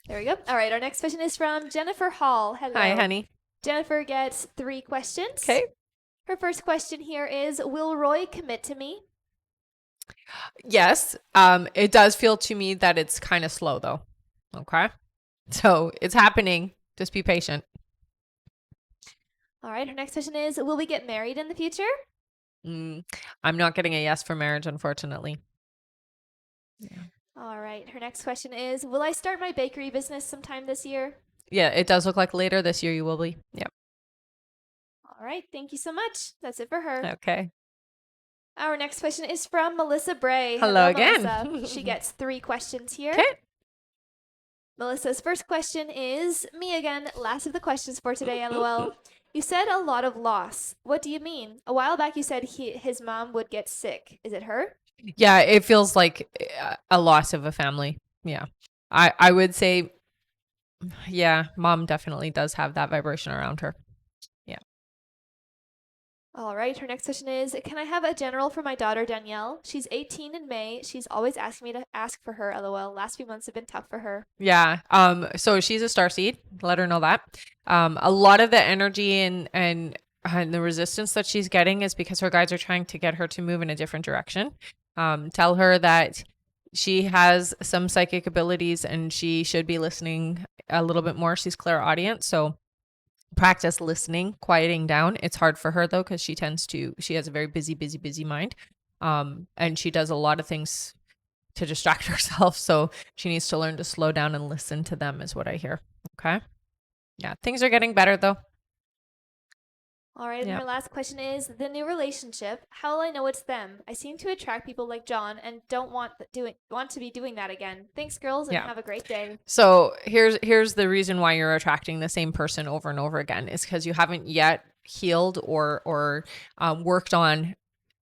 There we go. All right. Our next question is from Jennifer Hall. Hello. Hi, honey. Jennifer gets 3 questions. Okay. Her first question here is, will Roy commit to me? Yes. It does feel to me that it's kind of slow though. Okay. So it's happening. Just be patient. All right. Her next question is, will we get married in the future? I'm not getting a yes for marriage, unfortunately. Yeah. All right. Her next question is, will I start my bakery business sometime this year? Yeah, it does look like later this year you will be. Yep. All All right. Thank you so much. That's it for her. Okay. Our next question is from Melissa Bray. Hello again. Melissa. She gets 3 questions here. Okay. Melissa's first question is me again. Last of the questions for today, LOL. You said a lot of loss. What do you mean? A while back you said his mom would get sick. Is it her? Yeah, it feels like a loss of a family. Yeah. I would say, yeah, mom definitely does have that vibration around her. Yeah. All right. Her next question is, can I have a general for my daughter, Danielle? She's 18 in May. She's always asking me to ask for her, LOL. Last few months have been tough for her. Yeah. So she's a starseed. Let her know that. A lot of the energy and the resistance that she's getting is because her guides are trying to get her to move in a different direction. Tell her that she has some psychic abilities and she should be listening a little bit more. She's clairaudient, so practice listening, quieting down. It's hard for her though, because she has a very busy mind. And she does a lot of things to distract herself. So she needs to learn to slow down and listen to them is what I hear. Okay. Yeah. Things are getting better though. All right, and her last question is, the new relationship, how will I know it's them? I seem to attract people like John and don't want to be doing that again. Thanks, girls, and have a great day. So here's the reason why you're attracting the same person over and over again is because you haven't yet healed or worked on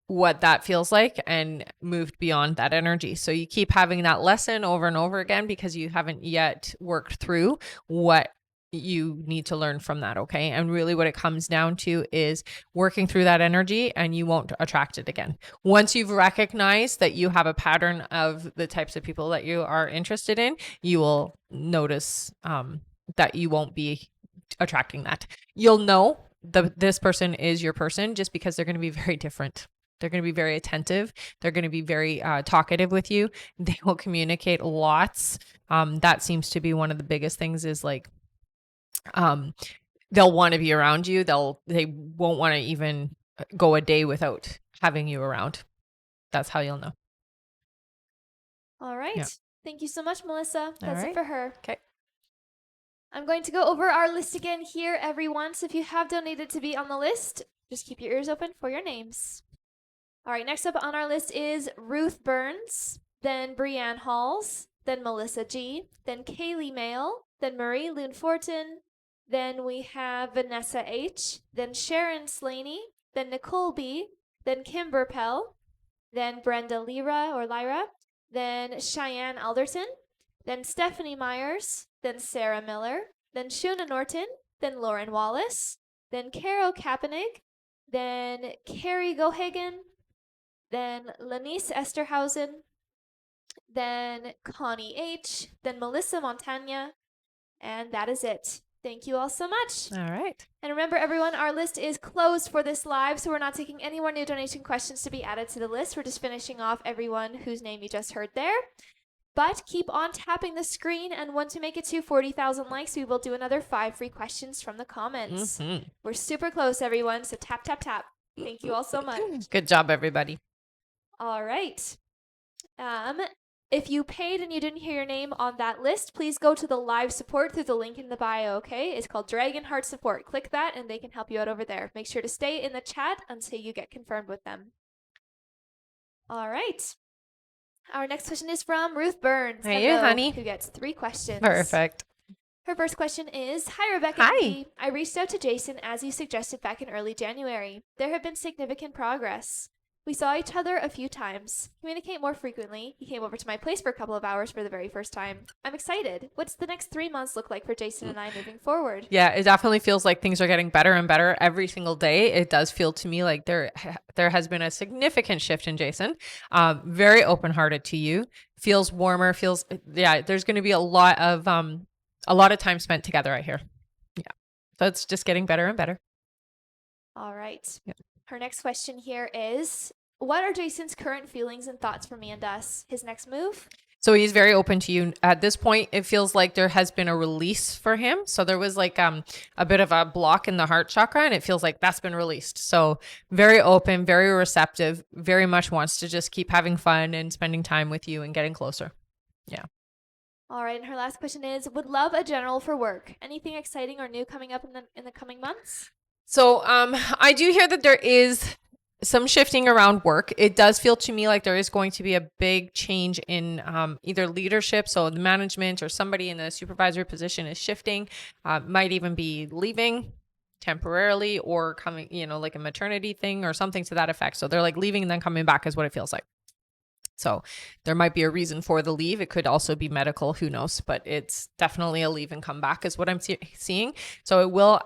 what that feels like and moved beyond that energy. So you keep having that lesson over and over again because you haven't yet worked through what you need to learn from that. Okay. And really what it comes down to is working through that energy and you won't attract it again. Once you've recognized that you have a pattern of the types of people that you are interested in, you will notice that you won't be attracting that. You'll know this person is your person just because they're going to be very different. They're going to be very attentive. They're going to be very talkative with you. They will communicate lots. That seems to be one of the biggest things is like, they'll want to be around you. They won't want to even go a day without having you around. That's how you'll know. All right. Yeah. Thank you so much, Melissa. That's right. it for her. Okay. I'm going to go over our list again here, everyone. So if you have donated to be on the list, just keep your ears open for your names. All right. Next up on our list is Ruth Burns, then Brianne Halls, then Melissa G, then Kaylee Mail, then Marie Loon Fortin. Then we have Vanessa H, then Sharon Slaney, then Nicole B, then Kimber Pell, then Brenda Lyra, then Cheyenne Alderson, then Stephanie Myers, then Sarah Miller, then Shuna Norton, then Lauren Wallace, then Caro Kapanig, then Carrie Gohagen, then Lanice Esterhausen, then Connie H, then Melissa Montagna, and that is it. Thank you all so much. All right. And remember, everyone, our list is closed for this live, so we're not taking any more new donation questions to be added to the list. We're just finishing off everyone whose name you just heard there. But keep on tapping the screen, and once we make it to 40,000 likes, we will do another 5 free questions from the comments. Mm-hmm. We're super close, everyone, so tap, tap, tap. Thank you all so much. Good job, everybody. All right. If you paid and you didn't hear your name on that list, please go to the live support through the link in the bio, okay? It's called Dragonheart Support. Click that and they can help you out over there. Make sure to stay in the chat until you get confirmed with them. All right. Our next question is from Ruth Burns. Hey, you, honey. Who gets 3 questions. Perfect. Her first question is, hi, Rebecca. Hi. I reached out to Jason as you suggested back in early January. There have been significant progress. We saw each other a few times. Communicate more frequently. He came over to my place for a couple of hours for the very first time. I'm excited. What's the next 3 months look like for Jason and I moving forward? Yeah, it definitely feels like things are getting better and better every single day. It does feel to me like there has been a significant shift in Jason. Very open-hearted to you. Feels warmer. There's going to be a lot of time spent together, I hear. Yeah. So it's just getting better and better. All right. Yeah. Her next question here is, what are Jason's current feelings and thoughts for me and us? His next move? So he's very open to you. At this point, it feels like there has been a release for him. So there was like a bit of a block in the heart chakra, and it feels like that's been released. So very open, very receptive, very much wants to just keep having fun and spending time with you and getting closer. Yeah. All right. And her last question is, would love a general for work. Anything exciting or new coming up in the coming months? So I do hear that there is some shifting around work. It does feel to me like there is going to be a big change in either leadership. So the management or somebody in a supervisory position is shifting, might even be leaving temporarily or coming, like a maternity thing or something to that effect. So they're like leaving and then coming back is what it feels like. So there might be a reason for the leave. It could also be medical, who knows, but it's definitely a leave and come back is what I'm seeing. So it will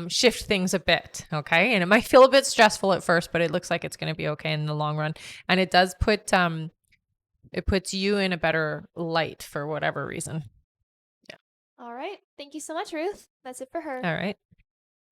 shift things a bit. Okay. And it might feel a bit stressful at first, but it looks like it's going to be okay in the long run. And it does it puts you in a better light for whatever reason. All right. Thank you so much, Ruth. That's it for her. All right.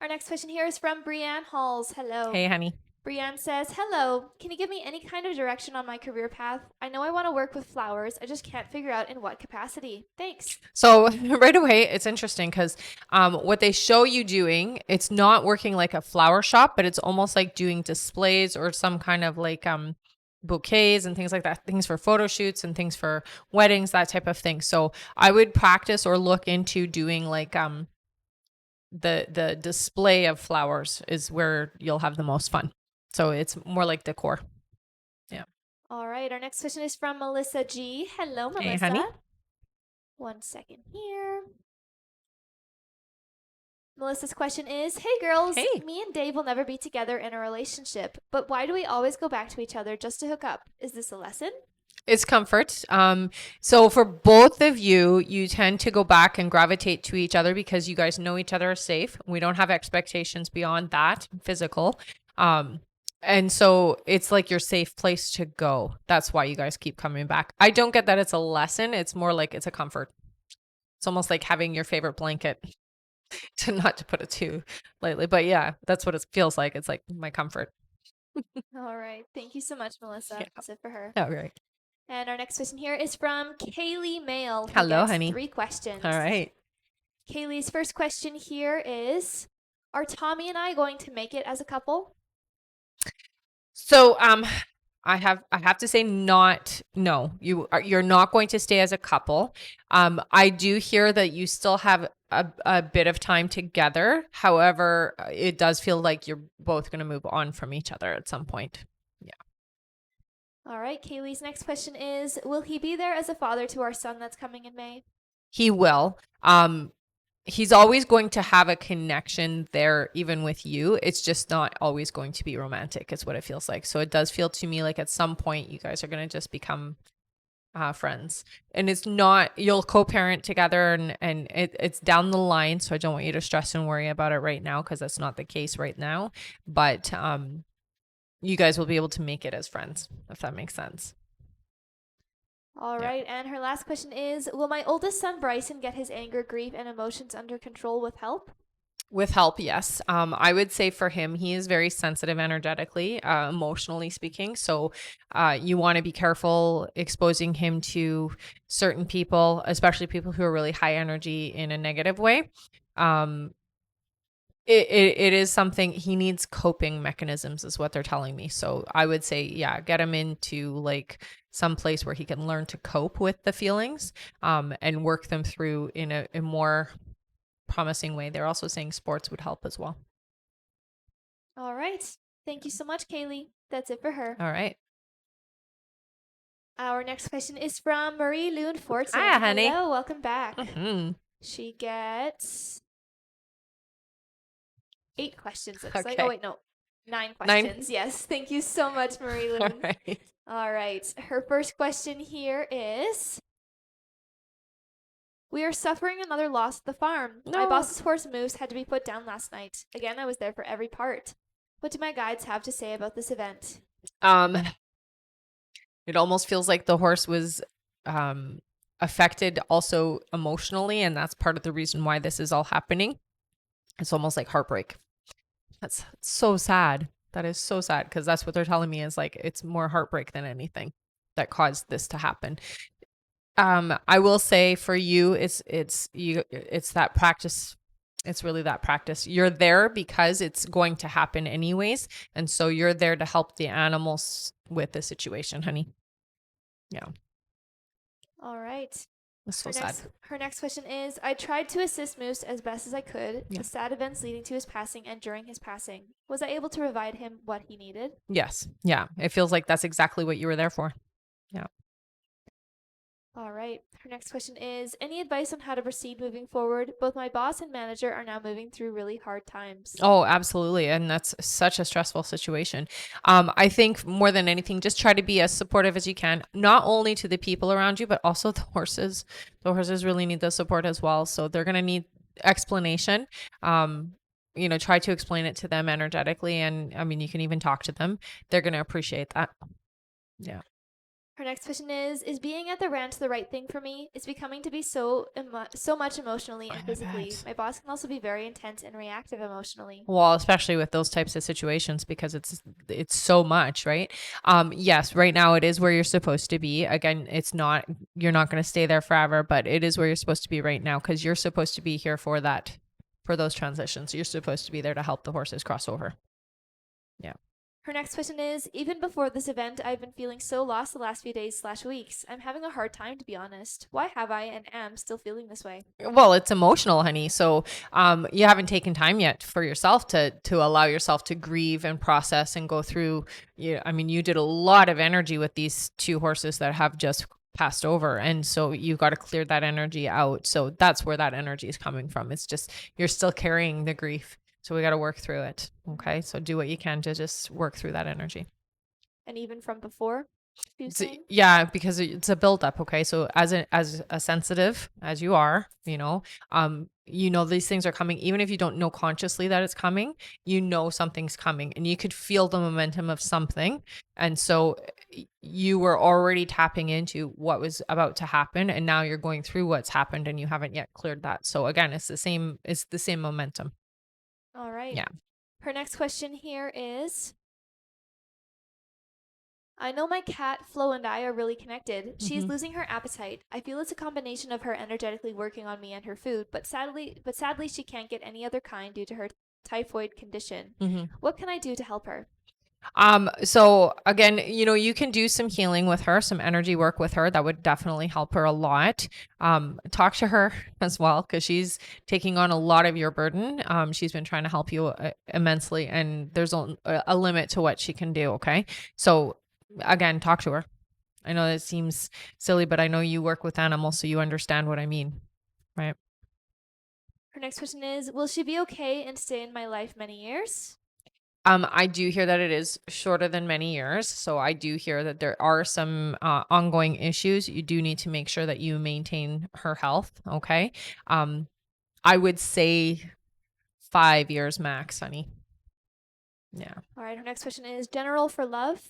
Our next question here is from Brianne Halls. Hello. Hey, honey. Brianne says, hello, can you give me any kind of direction on my career path? I know I want to work with flowers. I just can't figure out in what capacity. Thanks. So right away, it's interesting because what they show you doing, it's not working like a flower shop, but it's almost like doing displays or some kind of like bouquets and things like that, things for photo shoots and things for weddings, that type of thing. So I would practice or look into doing like the display of flowers is where you'll have the most fun. So it's more like decor. Yeah. All right. Our next question is from Melissa G. Hello, Melissa. Hey, honey. 1 second here. Melissa's question is, hey girls, Hey. me and Dave will never be together in a relationship, but why do we always go back to each other just to hook up? Is this a lesson? It's comfort. So for both of you, you tend to go back and gravitate to each other because you guys know each other are safe. We don't have expectations beyond that physical. And so it's like your safe place to go. That's why you guys keep coming back. I don't get that it's a lesson. It's more like it's a comfort. It's almost like having your favorite blanket. To not to put it too lightly, but yeah, that's what it feels like. It's like my comfort. All right. Thank you so much, Melissa. Yeah. That's it for her. All right. And our next question here is from Kaylee Mail. Who Hello, gets honey. 3 questions. All right. Kaylee's first question here is, are Tommy and I going to make it as a couple? So I have to say no. You're not going to stay as a couple. I do hear that you still have a bit of time together. However, it does feel like you're both going to move on from each other at some point. Yeah. All right. Kaylee's next question is, will he be there as a father to our son that's coming in May? He will. He's always going to have a connection there, even with you. It's just not always going to be romantic, is what it feels like. So it does feel to me like at some point you guys are going to just become friends. And it's not, you'll co-parent together and it's down the line. So I don't want you to stress and worry about it right now because that's not the case right now. But you guys will be able to make it as friends, if that makes sense. All right. And her last question is, will my oldest son, Bryson, get his anger, grief, and emotions under control with help? With help, yes. I would say for him, he is very sensitive energetically, emotionally speaking. So you want to be careful exposing him to certain people, especially people who are really high energy in a negative way. It is something he needs coping mechanisms is what they're telling me. So I would say, yeah, get him into like some place where he can learn to cope with the feelings and work them through in a more promising way. They're also saying sports would help as well. All right. Thank you so much, Kaylee. That's it for her. All right. Our next question is from Marie Loon Fortson. Hi, honey. Hello, welcome back. Mm-hmm. She gets 8 questions. Looks like. Okay. Oh wait, no, 9 questions. Yes, thank you so much, Marie Loon. All right. All right. Her first question here is, we are suffering another loss at the farm. My No. boss's horse Moose had to be put down last night. Again, I was there for every part. What do my guides have to say about this event? It almost feels like the horse was affected also emotionally, and that's part of the reason why this is all happening. It's almost like heartbreak. That's so sad. That is so sad because that's what they're telling me is like it's more heartbreak than anything that caused this to happen. I will say for you, it's that practice. It's really that practice. You're there because it's going to happen anyways. And so you're there to help the animals with the situation, honey. Yeah. All right. It's so sad. Her next question is, I tried to assist Moose as best as I could. Yeah. The sad events leading to his passing and during his passing. Was I able to provide him what he needed? Yes. Yeah. It feels like that's exactly what you were there for. Yeah. All right. Her next question is, any advice on how to proceed moving forward? Both my boss and manager are now moving through really hard times. Oh, absolutely. And that's such a stressful situation. I think more than anything, just try to be as supportive as you can, not only to the people around you, but also the horses. The horses really need the support as well. So they're going to need explanation. Try to explain it to them energetically. And I mean, you can even talk to them. They're going to appreciate that. Yeah. Her next question is being at the ranch the right thing for me? It's becoming to be so much emotionally and physically. Bet. My boss can also be very intense and reactive emotionally. Well, especially with those types of situations because it's so much, right? Yes, right now it is where you're supposed to be. Again, you're not going to stay there forever, but it is where you're supposed to be right now because you're supposed to be here for those transitions. You're supposed to be there to help the horses cross over. Yeah. Her next question is, even before this event, I've been feeling so lost the last few days/weeks. I'm having a hard time, to be honest. Why have I and am still feeling this way? Well, it's emotional, honey. So, you haven't taken time yet for yourself to allow yourself to grieve and process and go through. I mean, you did a lot of energy with these two horses that have just passed over, and so you've got to clear that energy out. So that's where that energy is coming from. It's just you're still carrying the grief. So we got to work through it. Okay. So do what you can to just work through that energy. And even from before? Yeah, because it's a buildup. Okay. So as a sensitive as you are, these things are coming, even if you don't know consciously that it's coming, something's coming and you could feel the momentum of something. And so you were already tapping into what was about to happen. And now you're going through what's happened and you haven't yet cleared that. So again, it's the same momentum. All right. Yeah. Her next question here is, I know my cat Flo and I are really connected. She is losing her appetite. I feel it's a combination of her energetically working on me and her food, but sadly she can't get any other kind due to her typhoid condition. What can I do to help her? So again, you can do some healing with her, some energy work with her. That would definitely help her a lot. Talk to her as well, because she's taking on a lot of your burden. She's been trying to help you immensely, and there's a limit to what she can do. Okay. So again, talk to her. I know it seems silly, but I know you work with animals, so you understand what I mean. Right. Her next question is, will she be okay and stay in my life many years? I do hear that it is shorter than many years. So I do hear that there are some ongoing issues. You do need to make sure that you maintain her health. Okay. I would say 5 years max, honey. Yeah. All right. Her next question is general for love.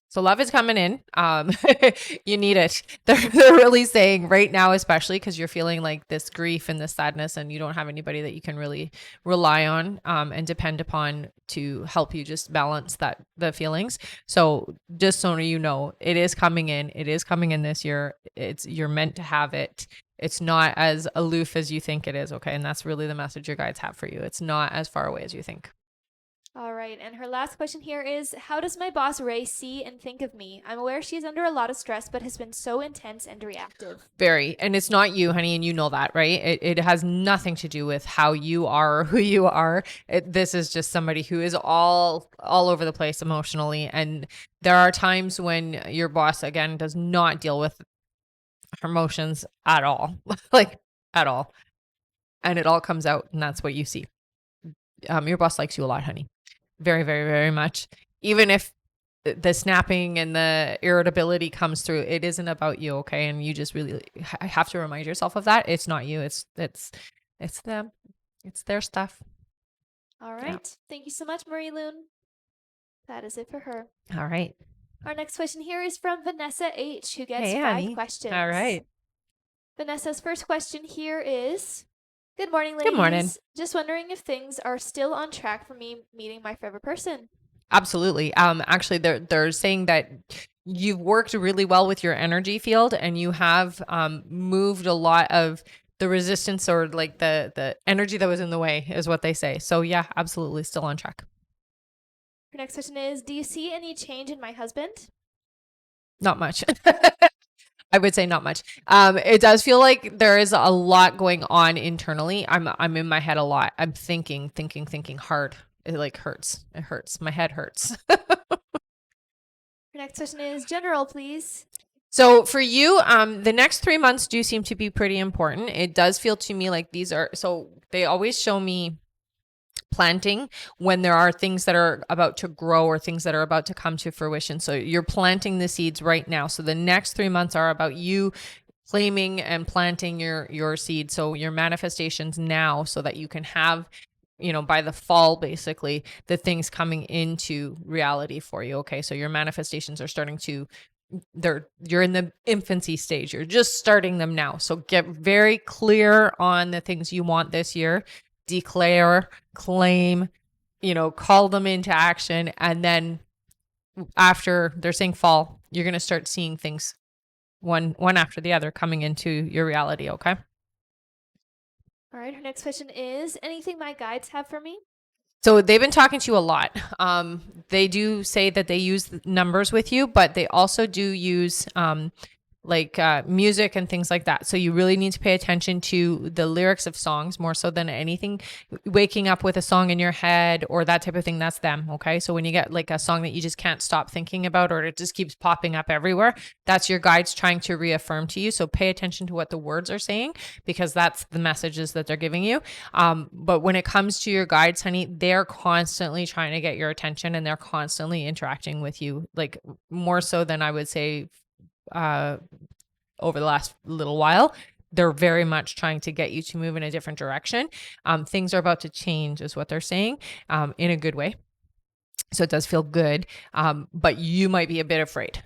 So love is coming in. You need it. They're really saying right now, especially because you're feeling like this grief and this sadness and you don't have anybody that you can really rely on and depend upon to help you just balance the feelings. So just so you know, it is coming in. It is coming in this year. You're meant to have it. It's not as aloof as you think it is. Okay. And that's really the message your guides have for you. It's not as far away as you think. All right. And her last question here is, how does my boss Ray see and think of me? I'm aware she's under a lot of stress, but has been so intense and reactive. Very. And it's not you, honey. And you know that, right? It has nothing to do with how you are or who you are. This is just somebody who is all over the place emotionally. And there are times when your boss, again, does not deal with her emotions at all, like at all. And it all comes out. And that's what you see. Your boss likes you a lot, honey. Very, very, very much. Even if the snapping and the irritability comes through, it isn't about you. Okay. And you just really have to remind yourself of that. It's not you. It's them. It's their stuff. All right. Yeah. Thank you so much, Marie Loon. That is it for her. All right. Our next question here is from Vanessa H, who gets 5 questions. All right. Vanessa's first question here is, good morning, ladies. Good morning. Just wondering if things are still on track for me meeting my forever person. Absolutely. Actually, they're saying that you've worked really well with your energy field and you have moved a lot of the resistance or like the energy that was in the way is what they say. So yeah, absolutely still on track. Her next question is, do you see any change in my husband? Not much. I would say not much. It does feel like there is a lot going on internally. I'm in my head a lot. I'm thinking hard. It like hurts. It hurts. My head hurts. Your next question is general, please. So for you, the next 3 months do seem to be pretty important. It does feel to me like these are, so they always show me planting when there are things that are about to grow or things that are about to come to fruition. So you're planting the seeds right now. So the next 3 months are about you claiming and planting your seed. So your manifestations now, so that you can have, by the fall, basically, the things coming into reality for you. Okay. So your manifestations are starting to, you're in the infancy stage. You're just starting them now. So get very clear on the things you want this year. Declare, claim, call them into action. And then after they're saying fall, you're going to start seeing things one after the other coming into your reality. Okay. All right. Her next question is anything my guides have for me? So they've been talking to you a lot. They do say that they use numbers with you, but they also do use music and things like that. So you really need to pay attention to the lyrics of songs more so than anything. Waking up with a song in your head or that type of thing, that's them. Okay. So when you get like a song that you just can't stop thinking about, or it just keeps popping up everywhere, that's your guides trying to reaffirm to you. So pay attention to what the words are saying, because that's the messages that they're giving you. But when it comes to your guides, honey, they're constantly trying to get your attention, and they're constantly interacting with you, like more so than I would say over the last little while. They're very much trying to get you to move in a different direction. Things are about to change is what they're saying, in a good way. So it does feel good, but you might be a bit afraid.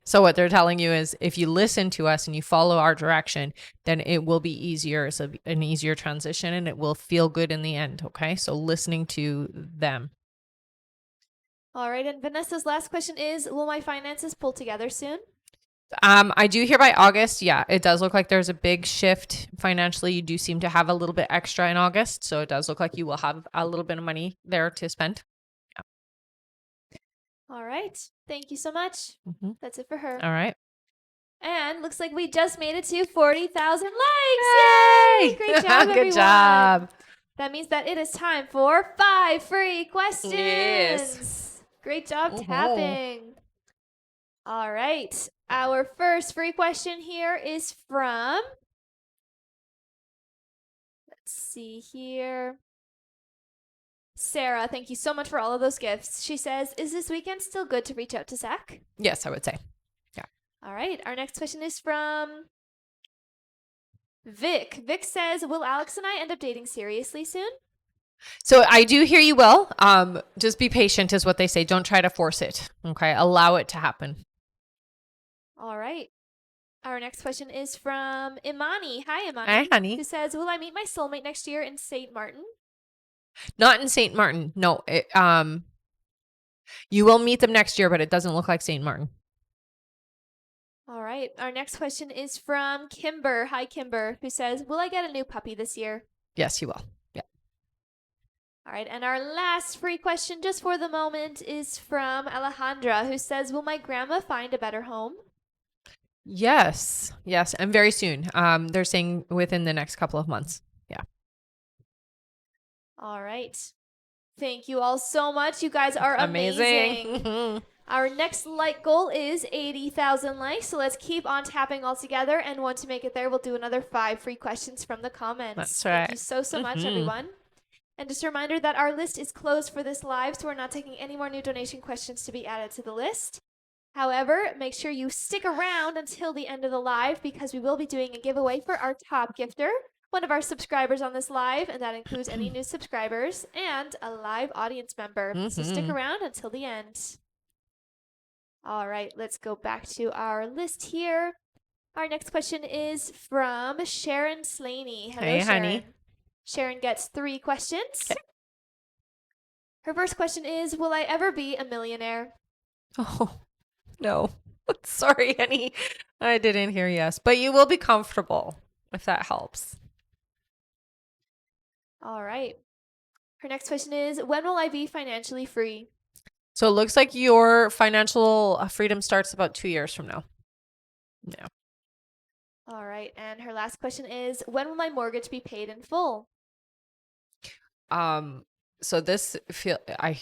So what they're telling you is if you listen to us and you follow our direction, then it will be easier. It's an easier transition, and it will feel good in the end. Okay. So listening to them. All right. And Vanessa's last question is will my finances pull together soon? I do hear by August. Yeah, it does look like there's a big shift financially. You do seem to have a little bit extra in August. So it does look like you will have a little bit of money there to spend. All right. Thank you so much. Mhm. That's it for her. All right. And looks like we just made it to 40,000 likes. Yay! Yay! Great job, Good everyone. job. That means that it is time for 5 free questions. Yes. Great job Mhm. tapping. All right. Our first free question here is from, let's see here, Sarah. Thank you so much for all of those gifts. She says, is this weekend still good to reach out to Zach? Yes, I would say. All right. Our next question is from Vic. Vic says, will Alex and I end up dating seriously soon? So I do hear you will. Just be patient is what they say. Don't try to force it. Okay. Allow it to happen. All right. Our next question is from Imani. Hi, Imani. Hi, honey. Who says, will I meet my soulmate next year in St. Martin? Not in St. Martin. No. You will meet them next year, but it doesn't look like St. Martin. All right. Our next question is from Kimber. Hi, Kimber, who says, will I get a new puppy this year? Yes, you will. Yeah. All right. And our last free question, just for the moment, is from Alejandra, who says, will my grandma find a better home? Yes. Yes. And very soon. They're saying within the next couple of months. Yeah. All right. Thank you all so much. You guys are amazing. Our next like goal is 80,000 likes, so let's keep on tapping all together, and once you make it there, we'll do another 5 free questions from the comments. That's right. Thank you so much, everyone. And just a reminder that our list is closed for this live, so we're not taking any more new donation questions to be added to the list. However, make sure you stick around until the end of the live, because we will be doing a giveaway for our top gifter, one of our subscribers on this live, and that includes any new subscribers and a live audience member. So stick around until the end. All right, let's go back to our list here. Our next question is from Sharon Slaney. Hello, hey, Sharon. honey. Sharon gets 3 questions. Okay. Her first question is, will I ever be a millionaire? Oh, no. Sorry, honey. I didn't hear yes, but you will be comfortable, if that helps. All right. Her next question is, when will I be financially free? So it looks like your financial freedom starts about 2 years from now. Yeah. All right. And her last question is, when will my mortgage be paid in full? So this I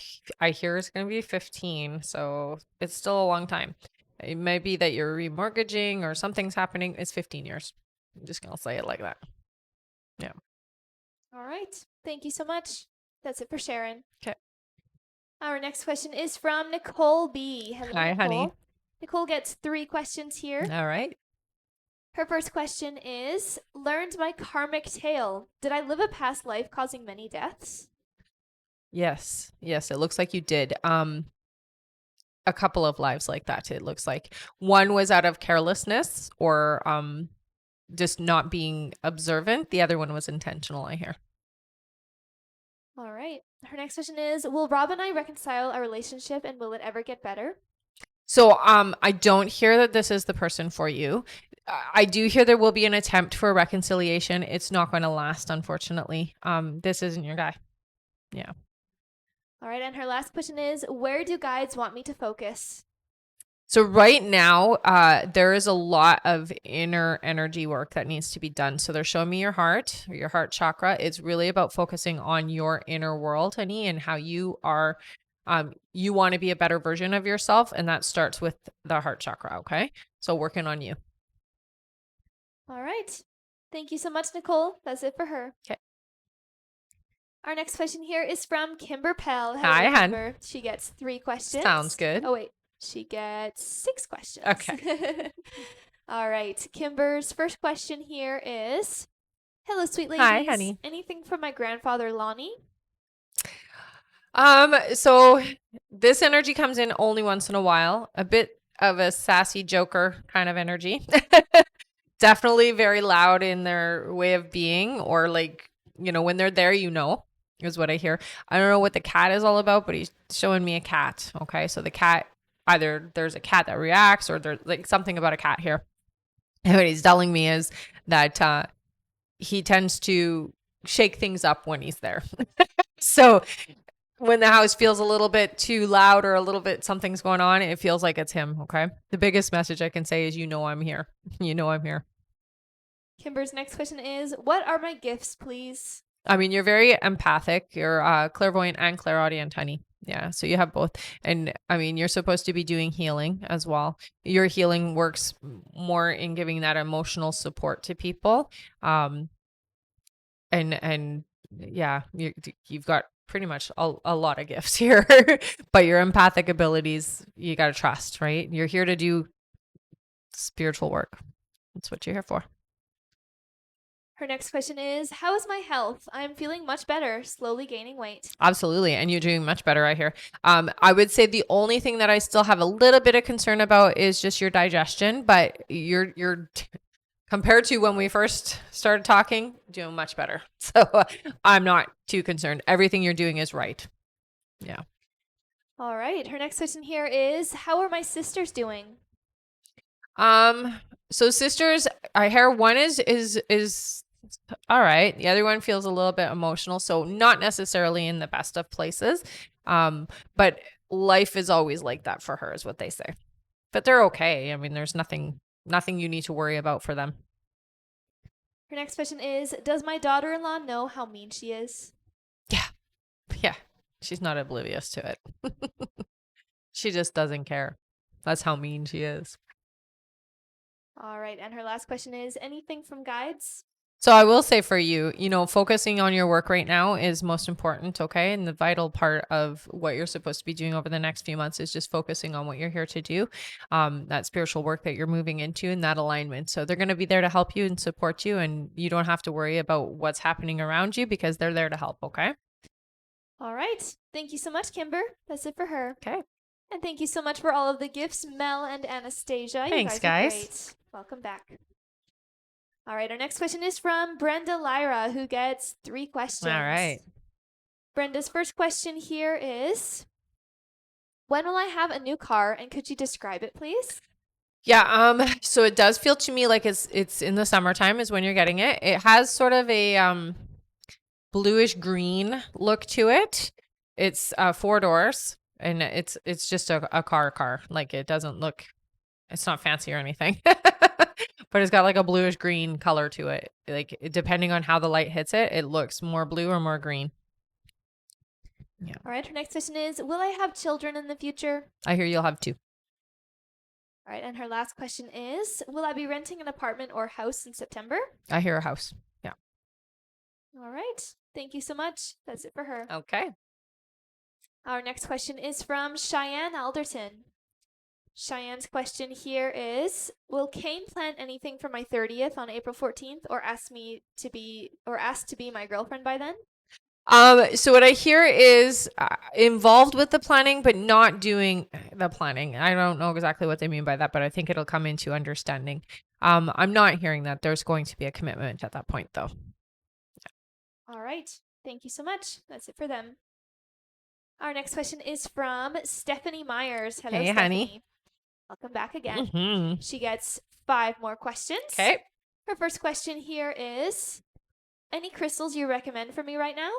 hear it's gonna be 15, so it's still a long time. It might be that you're remortgaging or something's happening. It's 15 years. I'm just gonna say it like that. Yeah. All right. Thank you so much. That's it for Sharon. Okay. Our next question is from Nicole B. Hello, Hi, Nicole. honey. Nicole gets 3 questions here. All right. Her first question is, learned my karmic tale. Did I live a past life causing many deaths? Yes. Yes, it looks like you did. A couple of lives like that. It looks like one was out of carelessness or just not being observant. The other one was intentional, I hear. All right. Her next question is, will Rob and I reconcile our relationship and will it ever get better? So I don't hear that this is the person for you. I do hear there will be an attempt for reconciliation. It's not going to last, unfortunately. This isn't your guy. Yeah. All right. And her last question is, where do guides want me to focus? So right now, there is a lot of inner energy work that needs to be done. So they're showing me your heart, or your heart chakra. It's really about focusing on your inner world, honey, and how you are. You want to be a better version of yourself, and that starts with the heart chakra. Okay, so working on you. All right. Thank you so much, Nicole. That's it for her. Okay. Our next question here is from Kimber Pell. Hello, Hi, hun. Kimber. She gets 3 questions. Sounds good. Oh, wait. She gets 6 questions. Okay. All right. Kimber's first question here is, hello, sweet ladies. Hi, honey. Anything from my grandfather, Lonnie? So this energy comes in only once in a while. A bit of a sassy joker kind of energy. Definitely very loud in their way of being, or like, when they're there, is what I hear. I don't know what the cat is all about, but he's showing me a cat. Okay. So the cat, either there's a cat that reacts or there's like something about a cat here. And what he's telling me is that he tends to shake things up when he's there. So when the house feels a little bit too loud or a little bit something's going on, it feels like it's him. Okay. The biggest message I can say is, I'm here. I'm here. Kimber's next question is, what are my gifts, please? I mean, you're very empathic. You're clairvoyant and clairaudient, honey. Yeah. So you have both. And I mean, you're supposed to be doing healing as well. Your healing works more in giving that emotional support to people. And yeah, you've got pretty much a lot of gifts here, but your empathic abilities, you got to trust, right? You're here to do spiritual work. That's what you're here for. Her next question is, how is my health? I'm feeling much better, slowly gaining weight. Absolutely. And you're doing much better, I hear. I would say the only thing that I still have a little bit of concern about is just your digestion, but you're compared to when we first started talking, doing much better. So I'm not too concerned. Everything you're doing is right. Yeah. All right. Her next question here is, how are my sisters doing? So sisters, I hear one is all right. The other one feels a little bit emotional, so not necessarily in the best of places. But life is always like that for her, is what they say. But they're okay. I mean, there's nothing you need to worry about for them. Her next question is, does my daughter-in-law know how mean she is? Yeah. She's not oblivious to it. She just doesn't care. That's how mean she is. All right. And her last question is, anything from guides? So I will say for you, focusing on your work right now is most important, okay? And the vital part of what you're supposed to be doing over the next few months is just focusing on what you're here to do, that spiritual work that you're moving into and that alignment. So they're going to be there to help you and support you, and you don't have to worry about what's happening around you because they're there to help, okay? All right. Thank you so much, Kimber. That's it for her. Okay. And thank you so much for all of the gifts, Mel and Anastasia. Thanks, you guys. Are great. Welcome back. All right, our next question is from Brenda Lyra, who gets 3 questions. All right. Brenda's first question here is, when will I have a new car, and could you describe it, please? Yeah, so it does feel to me like it's in the summertime is when you're getting it. It has sort of a bluish green look to it. It's 4 doors, and it's just a car. Like, it doesn't look It's not fancy or anything, but it's got like a bluish green color to it. Like depending on how the light hits it, it looks more blue or more green. Yeah. All right. Her next question is, will I have children in the future? I hear you'll have 2. All right. And her last question is, will I be renting an apartment or house in September? I hear a house. Yeah. All right. Thank you so much. That's it for her. Okay. Our next question is from Cheyenne Alderton. Cheyenne's question here is, will Kane plan anything for my 30th on April 14th or ask to be my girlfriend by then? So what I hear is involved with the planning, but not doing the planning. I don't know exactly what they mean by that, but I think it'll come into understanding. I'm not hearing that there's going to be a commitment at that point, though. All right. Thank you so much. That's it for them. Our next question is from Stephanie Myers. Hello, Hey, Stephanie. honey. Welcome back again. Mm-hmm. She gets 5 more questions. Okay. Her first question here is, any crystals you recommend for me right now?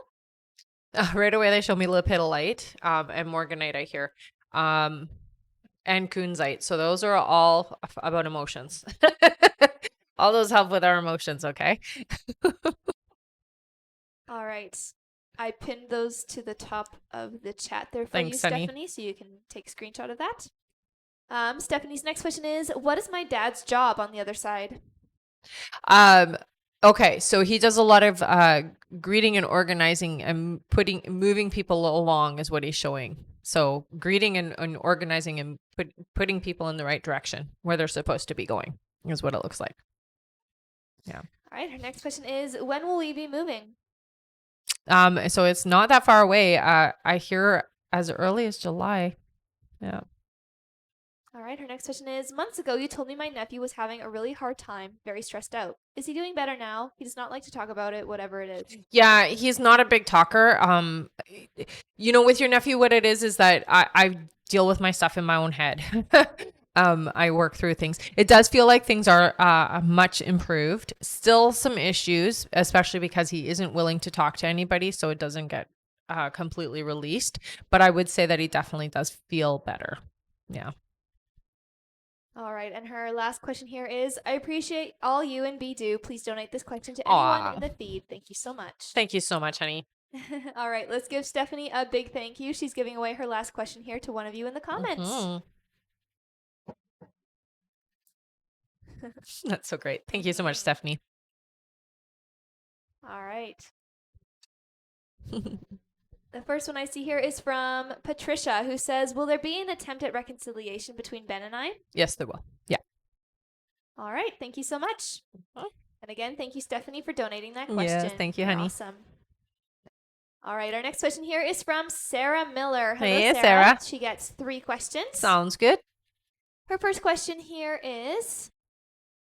Right away, they show me lepidolite and morganite, I hear, and kunzite. So those are all about emotions. All those help with our emotions, okay? All right. I pinned those to the top of the chat there for Thanks, you, Sunny. Stephanie, so you can take a screenshot of that. Stephanie's next question is, what is my dad's job on the other side? Okay, so he does a lot of greeting and organizing and moving people along is what he's showing. So greeting and organizing and putting people in the right direction where they're supposed to be going is what it looks like. Yeah. All right. Her next question is, when will we be moving? So it's not that far away. I hear as early as July. Yeah. All right. Her next question is, months ago, you told me my nephew was having a really hard time, very stressed out. Is he doing better now? He does not like to talk about it, whatever it is. Yeah, he's not a big talker. With your nephew, what it is that I deal with my stuff in my own head. I work through things. It does feel like things are much improved. Still some issues, especially because he isn't willing to talk to anybody, so it doesn't get completely released. But I would say that he definitely does feel better. Yeah. All right. And her last question here is, I appreciate all you and B do. Please donate this question to anyone in the feed. Thank you so much. Thank you so much, honey. All right. Let's give Stephanie a big thank you. She's giving away her last question here to one of you in the comments. Mm-hmm. That's so great. Thank you so much, Stephanie. All right. The first one I see here is from Patricia, who says, will there be an attempt at reconciliation between Ben and I? Yes, there will. Yeah. All right. Thank you so much. And again, thank you, Stephanie, for donating that question. Yes, thank you, honey. Awesome. All right. Our next question here is from Sarah Miller. Hello, Hey, Sarah. Sarah. She gets 3 questions. Sounds good. Her first question here is,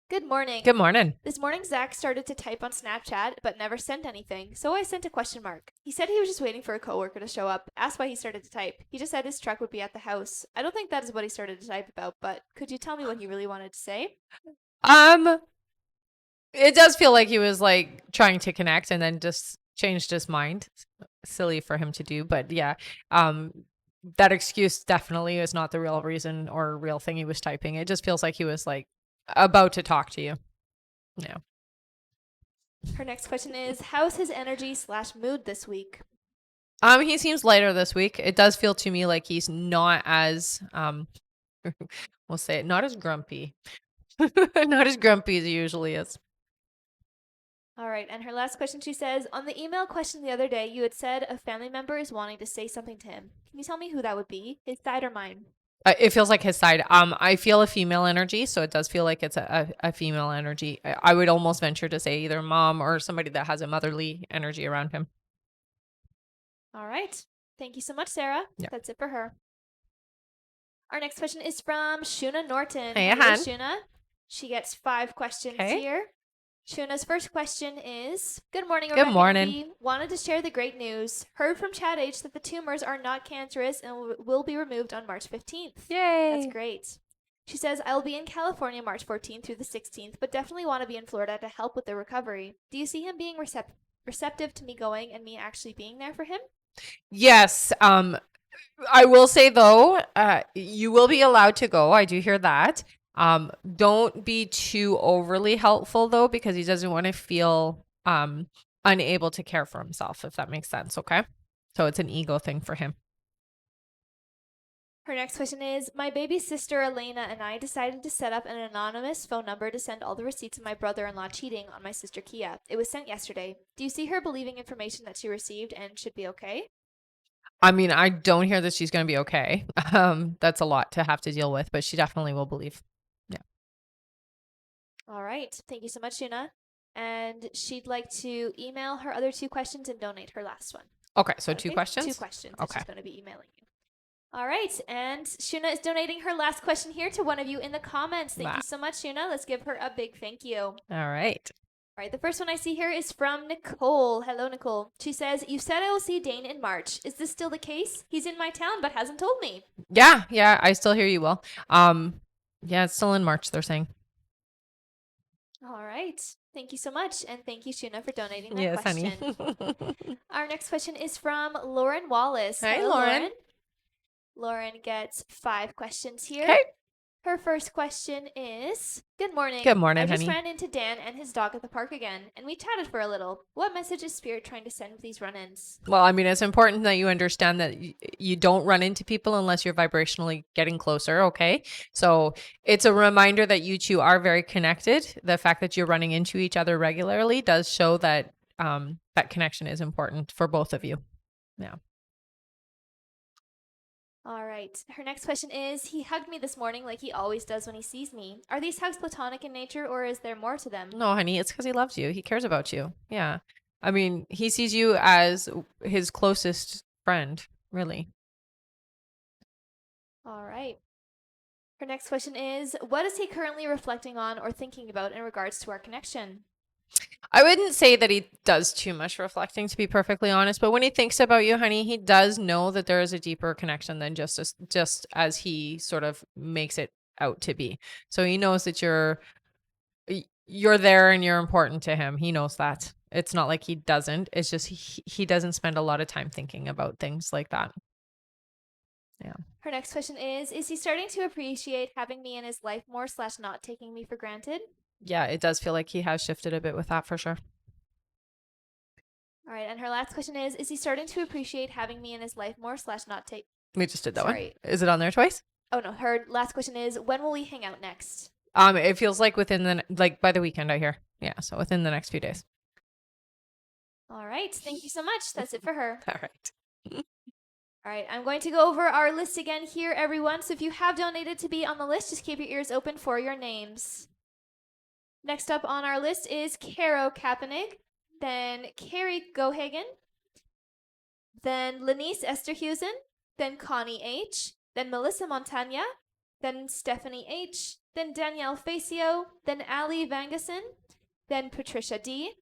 good morning. Good morning. This morning, Zach started to type on Snapchat, but never sent anything, so I sent a question mark. He said he was just waiting for a coworker to show up, asked why he started to type. He just said his truck would be at the house. I don't think that is what he started to type about, but could you tell me what he really wanted to say? It does feel like he was like trying to connect and then just changed his mind. Silly for him to do, but yeah. That excuse definitely is not the real reason or real thing he was typing. It just feels like he was like about to talk to you. Yeah. Her next question is, how's his energy/mood this week? He seems lighter this week. It does feel to me like he's not as we'll say it, not as grumpy. Not as grumpy as he usually is. All right. And her last question, she says, on the email question the other day, you had said a family member is wanting to say something to him. Can you tell me who that would be? His side or mine? It feels like his side. I feel a female energy, so it does feel like it's a female energy. I would almost venture to say either mom or somebody that has a motherly energy around him. All right. Thank you so much, Sarah. Yeah. That's it for her. Our next question is from Shuna Norton. Hey, Hello, Han. Shuna. She gets 5 questions here. Shuna's first question is, good morning, Good Rebecca morning. and Bea. Wanted to share the great news. Heard from Chad H that the tumors are not cancerous and will be removed on March 15th. Yay. That's great. She says, I'll be in California March 14th through the 16th, but definitely want to be in Florida to help with the recovery. Do you see him being receptive to me going and me actually being there for him? Yes. I will say though, you will be allowed to go. I do hear that. Don't be too overly helpful though, because he doesn't want to feel unable to care for himself, if that makes sense. Okay. So it's an ego thing for him. Her next question is, my baby sister Elena and I decided to set up an anonymous phone number to send all the receipts of my brother-in-law cheating on my sister Kia. It was sent yesterday. Do you see her believing information that she received and should be okay? I mean, I don't hear that she's going to be okay. That's a lot to have to deal with, but she definitely will believe. Yeah. All right. Thank you so much, Shuna. And she'd like to email her other 2 questions and donate her last one. Okay. So Okay? 2 questions? 2 questions that Okay. she's going to be emailing you. All right. And Shuna is donating her last question here to one of you in the comments. Thank Wow. you so much, Shuna. Let's give her a big thank you. All right. All right, the first one I see here is from Nicole. Hello, Nicole. She says, you said I will see Dane in March. Is this still the case? He's in my town but hasn't told me. Yeah. I still hear you, Will. Yeah, it's still in March, they're saying. All right. Thank you so much. And thank you, Shuna, for donating that Yes, question. honey. Our next question is from Lauren Wallace. Hi, Hello, Lauren. Lauren gets 5 questions here. Okay. Her first question is, good morning. Good morning, I just honey. ran into Dan and his dog at the park again, and we chatted for a little. What message is Spirit trying to send with these run-ins? Well, I mean, it's important that you understand that you don't run into people unless you're vibrationally getting closer. Okay. So it's a reminder that you two are very connected. The fact that you're running into each other regularly does show that that connection is important for both of you. Yeah. All right. Her next question is, he hugged me this morning like he always does when he sees me. Are these hugs platonic in nature or is there more to them? No, honey, it's because he loves you. He cares about you. Yeah. I mean, he sees you as his closest friend, really. All right. Her next question is, what is he currently reflecting on or thinking about in regards to our connection? I wouldn't say that he does too much reflecting, to be perfectly honest, but when he thinks about you, honey, he does know that there is a deeper connection than just as he sort of makes it out to be. So he knows that you're there and you're important to him. He knows that. It's not like he doesn't. It's just he doesn't spend a lot of time thinking about things like that. Yeah. Her next question is he starting to appreciate having me in his life more / not taking me for granted? Yeah, it does feel like he has shifted a bit with that for sure. All right, and her last question is he starting to appreciate having me in his life more / not take? We just did that Sorry. one. Is it on there twice? Oh no, her last question is, when will we hang out next? It feels like within by the weekend, I hear. Yeah, so within the next few days. All right, thank you so much. That's it for her. All right. All right, I'm going to go over our list again here, everyone. So if you have donated to be on the list, just keep your ears open for your names. Next up on our list is Caro Kapanig, then Carrie Gohagen, then Lenice Esterhusen, then Connie H., then Melissa Montagna, then Stephanie H., then Danielle Facio, then Ali Vangason, then Patricia D.,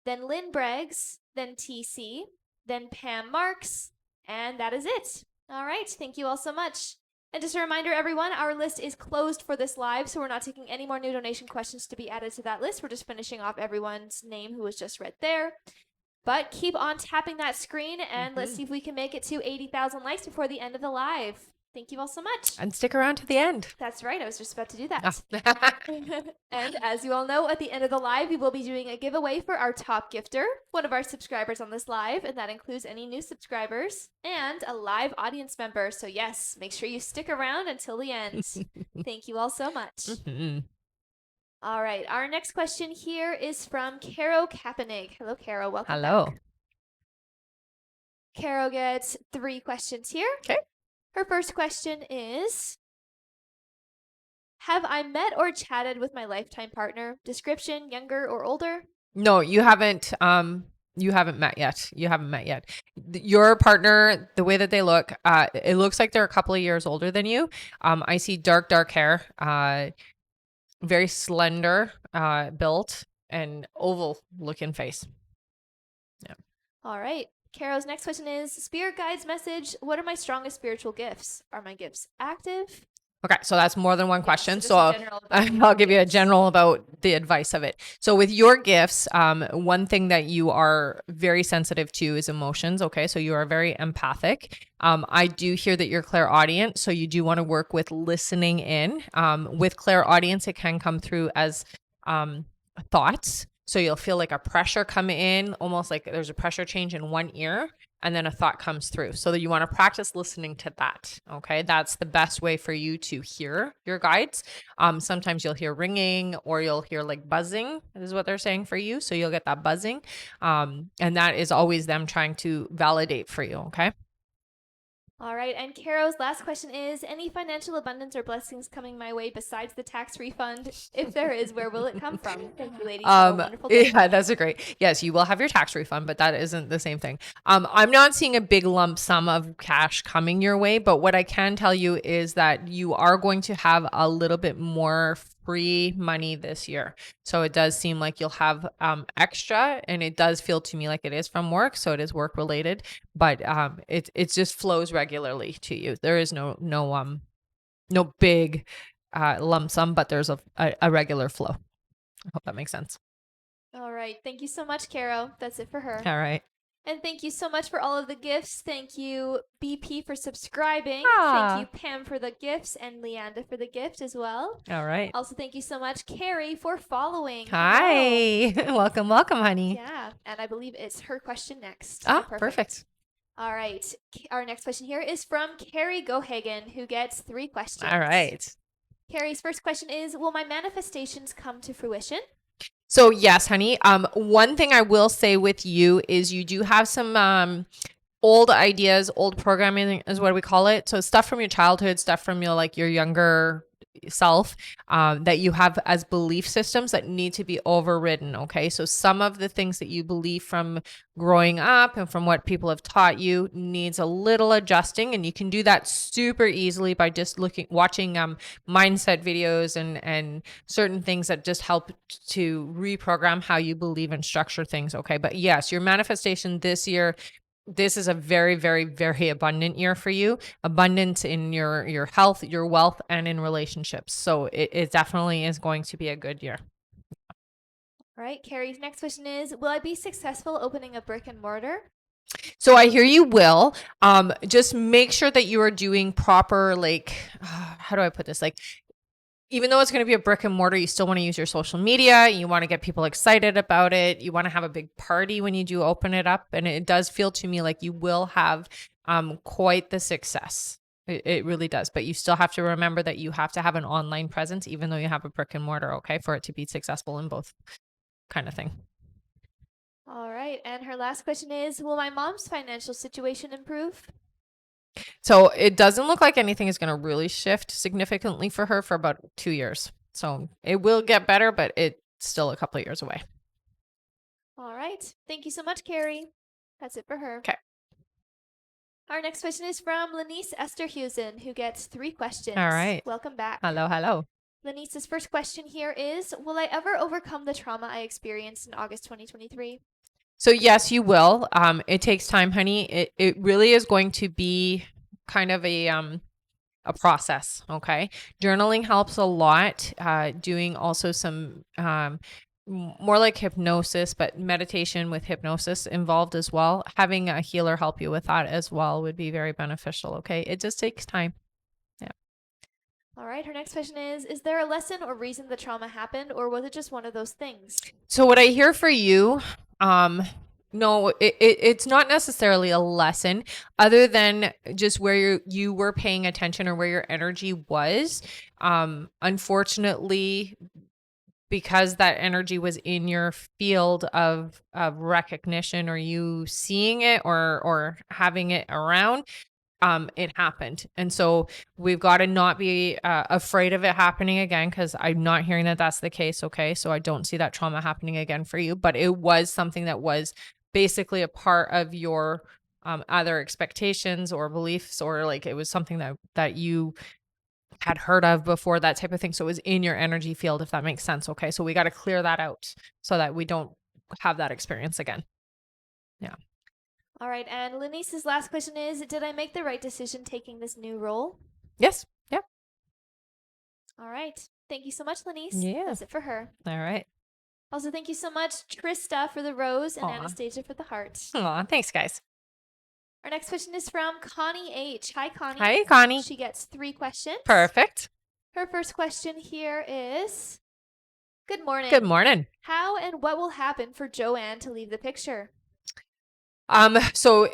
then Lynn Braggs, then TC, then Pam Marks, and that is it. All right, thank you all so much. And just a reminder, everyone, our list is closed for this live, so we're not taking any more new donation questions to be added to that list. We're just finishing off everyone's name who was just read there. But keep on tapping that screen, and let's see if we can make it to 80,000 likes before the end of the live. Thank you all so much. And stick around to the end. That's right. I was just about to do that. And as you all know, at the end of the live, we will be doing a giveaway for our top gifter, one of our subscribers on this live, and that includes any new subscribers and a live audience member. So yes, make sure you stick around until the end. Thank you all so much. All right. Our next question here is from Caro Kapanig. Hello, Caro. Welcome Hello. back. Caro gets 3 questions here. Okay. Her first question is, have I met or chatted with my lifetime partner? Description, younger or older? No, you haven't. You haven't met yet. You haven't met yet. Your partner, the way that they look, it looks like they're a couple of years older than you. I see dark hair, very slender, built, and oval looking face. Yeah. All right. Caro's next question is, Spirit Guides message, what are my strongest spiritual gifts? Are my gifts active? Okay, so that's more than one Yeah, question. just So a general about I'll give you a gifts. general about the advice of it. So with your gifts, one thing that you are very sensitive to is emotions. Okay, so you are very empathic. I do hear that you're clairaudient, so you do want to work with listening in. With clairaudience, it can come through as thoughts. So you'll feel like a pressure come in, almost like there's a pressure change in one ear, and then a thought comes through. So that you want to practice listening to that. Okay, that's the best way for you to hear your guides. Sometimes you'll hear ringing or you'll hear like buzzing, is what they're saying for you. So you'll get that buzzing, and that is always them trying to validate for you. Okay. All right, and Caro's last question is: any financial abundance or blessings coming my way besides the tax refund? If there is, where will it come from? Thank you, ladies. Have a wonderful day. Yeah, that's a great. Yes, you will have your tax refund, but that isn't the same thing. I'm not seeing a big lump sum of cash coming your way, but what I can tell you is that you are going to have a little bit more free money this year. So it does seem like you'll have extra, and it does feel to me like it is from work, so it is work related, but it just flows regularly to you. There is no big lump sum, but there's a regular flow. I hope that makes sense. All right, thank you so much, Caro. That's it for her. All right. And thank you so much for all of the gifts. Thank you, BP, for subscribing. Ah. Thank you, Pam, for the gifts, and Leanda for the gift as well. All right. Also, thank you so much, Carrie, for following. Hi. welcome, honey. Yeah, and I believe it's her question next. Ah, Oh, perfect. All right. Our next question here is from Carrie Gohagen, who gets 3 questions. All right. Carrie's first question is: will my manifestations come to fruition? So yes, honey. One thing I will say with you is you do have some old ideas, old programming is what we call it. So stuff from your childhood, stuff from your younger self, that you have as belief systems that need to be overridden. Okay. So some of the things that you believe from growing up and from what people have taught you needs a little adjusting. And you can do that super easily by just watching mindset videos and certain things that just help to reprogram how you believe and structure things. Okay. But yes, your manifestation this year, this is a very, very, very abundant year for you. Abundance in your health, your wealth, and in relationships. So it definitely is going to be a good year. All right. Carrie's next question is: will I be successful opening a brick and mortar? So I hear you will. Just make sure that you are doing proper, how do I put this? Like, even though it's going to be a brick and mortar, you still want to use your social media. You want to get people excited about it. You want to have a big party when you do open it up. And it does feel to me like you will have quite the success. It really does. But you still have to remember that you have to have an online presence, even though you have a brick and mortar, okay, for it to be successful in both kind of thing. All right. And her last question is: will my mom's financial situation improve? So it doesn't look like anything is going to really shift significantly for her for about 2 years. So it will get better, but it's still a couple of years away. All right. Thank you so much, Carrie. That's it for her. Okay. Our next question is from Lenice Esterhusen, who gets 3 questions. All right. Welcome back. Hello. Lenice's first question here is: will I ever overcome the trauma I experienced in August 2023? So yes, you will. It takes time, honey. It really is going to be kind of a process. Okay. Journaling helps a lot. Doing also some more like hypnosis, but meditation with hypnosis involved as well. Having a healer help you with that as well would be very beneficial. Okay. It just takes time. All right. Her next question is there a lesson or reason the trauma happened, or was it just one of those things? So what I hear for you, no, it's not necessarily a lesson other than just where you were paying attention or where your energy was. Unfortunately, because that energy was in your field of recognition or you seeing it or having it around, it happened. And so we've got to not be afraid of it happening again, because I'm not hearing that that's the case. Okay. So I don't see that trauma happening again for you, but it was something that was basically a part of your either expectations or beliefs, or like it was something that you had heard of before, that type of thing. So it was in your energy field, if that makes sense. Okay. So we got to clear that out so that we don't have that experience again. Yeah. All right. And Lenice's last question is: did I make the right decision taking this new role? Yes. Yeah. All right. Thank you so much, Lanice. Yeah. That's it for her. All right. Also, thank you so much, Trista, for the rose and Aw. Anastasia for the heart. Aw, thanks, guys. Our next question is from Connie H. Hi, Connie. Hi, Connie. She gets 3 questions. Perfect. Her first question here is, good morning. Good morning. How and what will happen for Joanne to leave the picture? So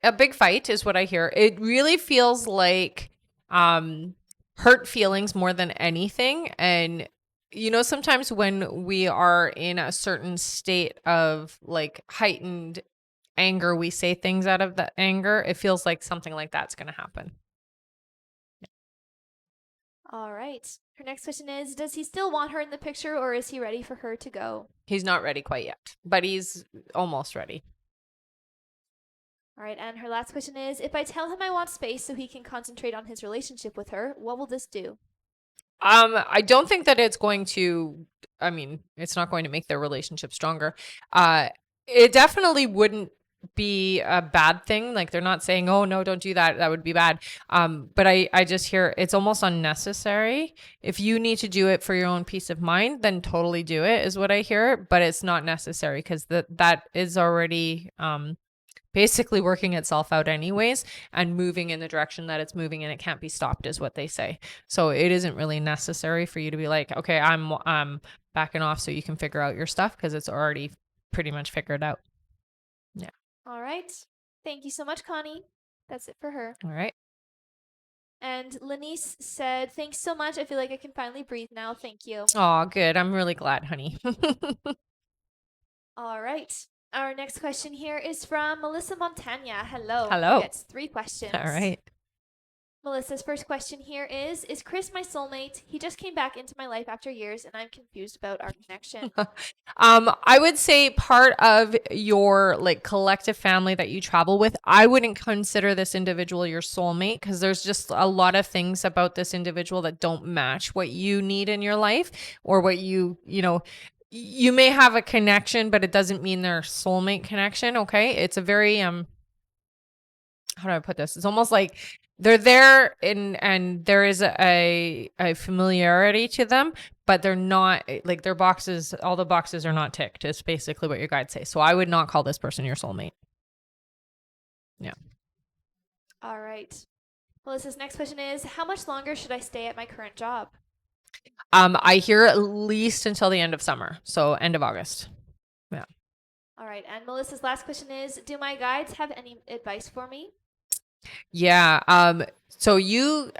a big fight is what I hear. It really feels like hurt feelings more than anything. And sometimes when we are in a certain state of like heightened anger, we say things out of that anger. It feels like something like that's going to happen. All right. Her next question is, does he still want her in the picture or is he ready for her to go? He's not ready quite yet, but he's almost ready. All right. And her last question is, if I tell him I want space so he can concentrate on his relationship with her, what will this do? I don't think that it's going to, it's not going to make their relationship stronger. It definitely wouldn't be a bad thing. Like they're not saying, oh no, don't do that. That would be bad. But I just hear it's almost unnecessary. If you need to do it for your own peace of mind, then totally do it is what I hear, but it's not necessary because that is already, basically working itself out anyways and moving in the direction that it's moving and it can't be stopped is what they say. So it isn't really necessary for you to be like, okay, I'm backing off so you can figure out your stuff because it's already pretty much figured out. Yeah. All right. Thank you so much, Connie. That's it for her. All right. And Lanice said, thanks so much. I feel like I can finally breathe now. Thank you. Oh, good. I'm really glad, honey. All right. Our next question here is from Melissa Montagna. Hello. Hello. Who gets 3 questions. All right. Melissa's first question here is Chris my soulmate? He just came back into my life after years and I'm confused about our connection. I would say part of your like collective family that you travel with, I wouldn't consider this individual your soulmate because there's just a lot of things about this individual that don't match what you need in your life or what you may have a connection, but it doesn't mean they're soulmate connection. Okay. It's a very, how do I put this? It's almost like they're there and there is a familiarity to them, but they're not like their boxes, all the boxes are not ticked is basically what your guides say. So I would not call this person your soulmate. Yeah. All right. Melissa's next question is, how much longer should I stay at my current job? I hear at least until the end of summer. So end of August. Yeah. All right. And Melissa's last question is, do my guides have any advice for me? Yeah. So you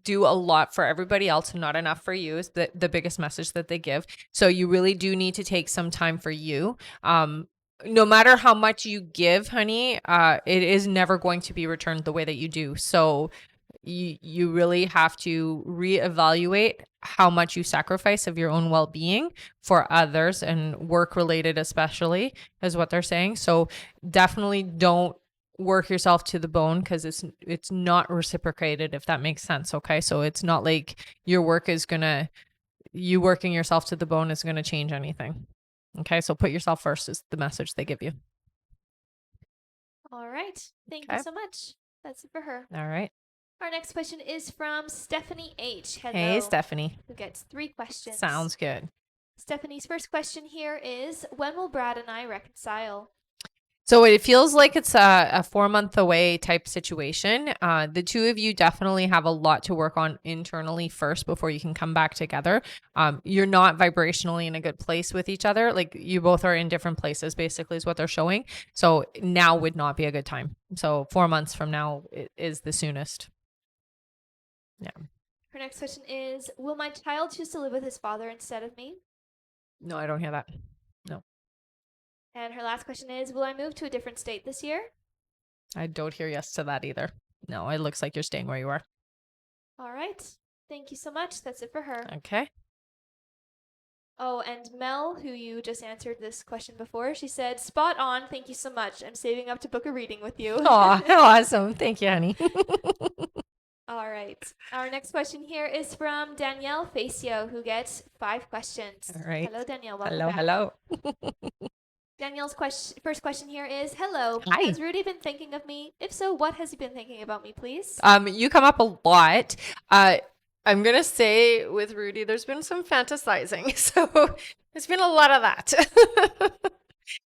do a lot for everybody else and not enough for you is the biggest message that they give. So you really do need to take some time for you. No matter how much you give, honey, it is never going to be returned the way that you do. So you really have to reevaluate how much you sacrifice of your own well-being for others and work related especially is what they're saying. So definitely don't work yourself to the bone because it's not reciprocated, if that makes sense. Okay. So it's not like you working yourself to the bone is going to change anything. Okay. So put yourself first is the message they give you. All right. Thank you so much. That's it for her. All right. Our next question is from Stephanie H. Hello. Hey, Stephanie. Who gets 3 questions. Sounds good. Stephanie's first question here is, when will Brad and I reconcile? So it feels like it's a 4-month away type situation. The two of you definitely have a lot to work on internally first before you can come back together. You're not vibrationally in a good place with each other. Like you both are in different places, basically is what they're showing. So now would not be a good time. So 4 months from now is the soonest. Yeah. Her next question is, will my child choose to live with his father instead of me? No, I don't hear that. No. And her last question is, will I move to a different state this year? I don't hear yes to that either. No, it looks like you're staying where you are. All right. Thank you so much. That's it for her. Okay. Oh, and Mel, who you just answered this question before, she said, spot on. Thank you so much. I'm saving up to book a reading with you. Oh, awesome. Thank you, honey. All right. Our next question here is from Danielle Facio, who gets 5 questions. All right. Hello, Danielle. Welcome Hello, back. hello. Danielle's first question here is, hello. Hi. Has Rudy been thinking of me? If so, what has he been thinking about me, please? You come up a lot. I'm gonna say with Rudy, there's been some fantasizing, so there's been a lot of that.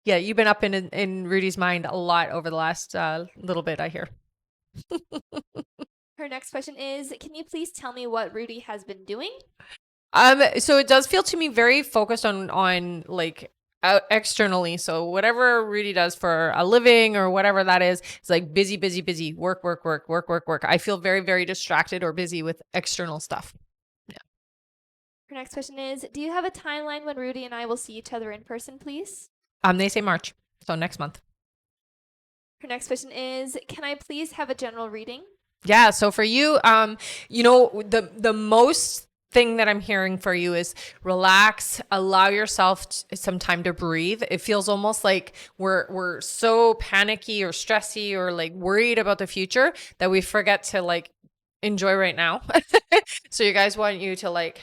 Yeah, you've been up in Rudy's mind a lot over the last little bit, I hear. Her next question is, can you please tell me what Rudy has been doing? So it does feel to me very focused on like externally. So whatever Rudy does for a living or whatever that is, it's like busy, busy, busy, work, work, work, work, work, work. I feel very, very distracted or busy with external stuff. Yeah. Her next question is, do you have a timeline when Rudy and I will see each other in person, please? They say March, so next month. Her next question is, can I please have a general reading? Yeah. So for you, the most thing that I'm hearing for you is relax, allow yourself some time to breathe. It feels almost like we're so panicky or stressy or like worried about the future that we forget to like enjoy right now. So you guys want you to like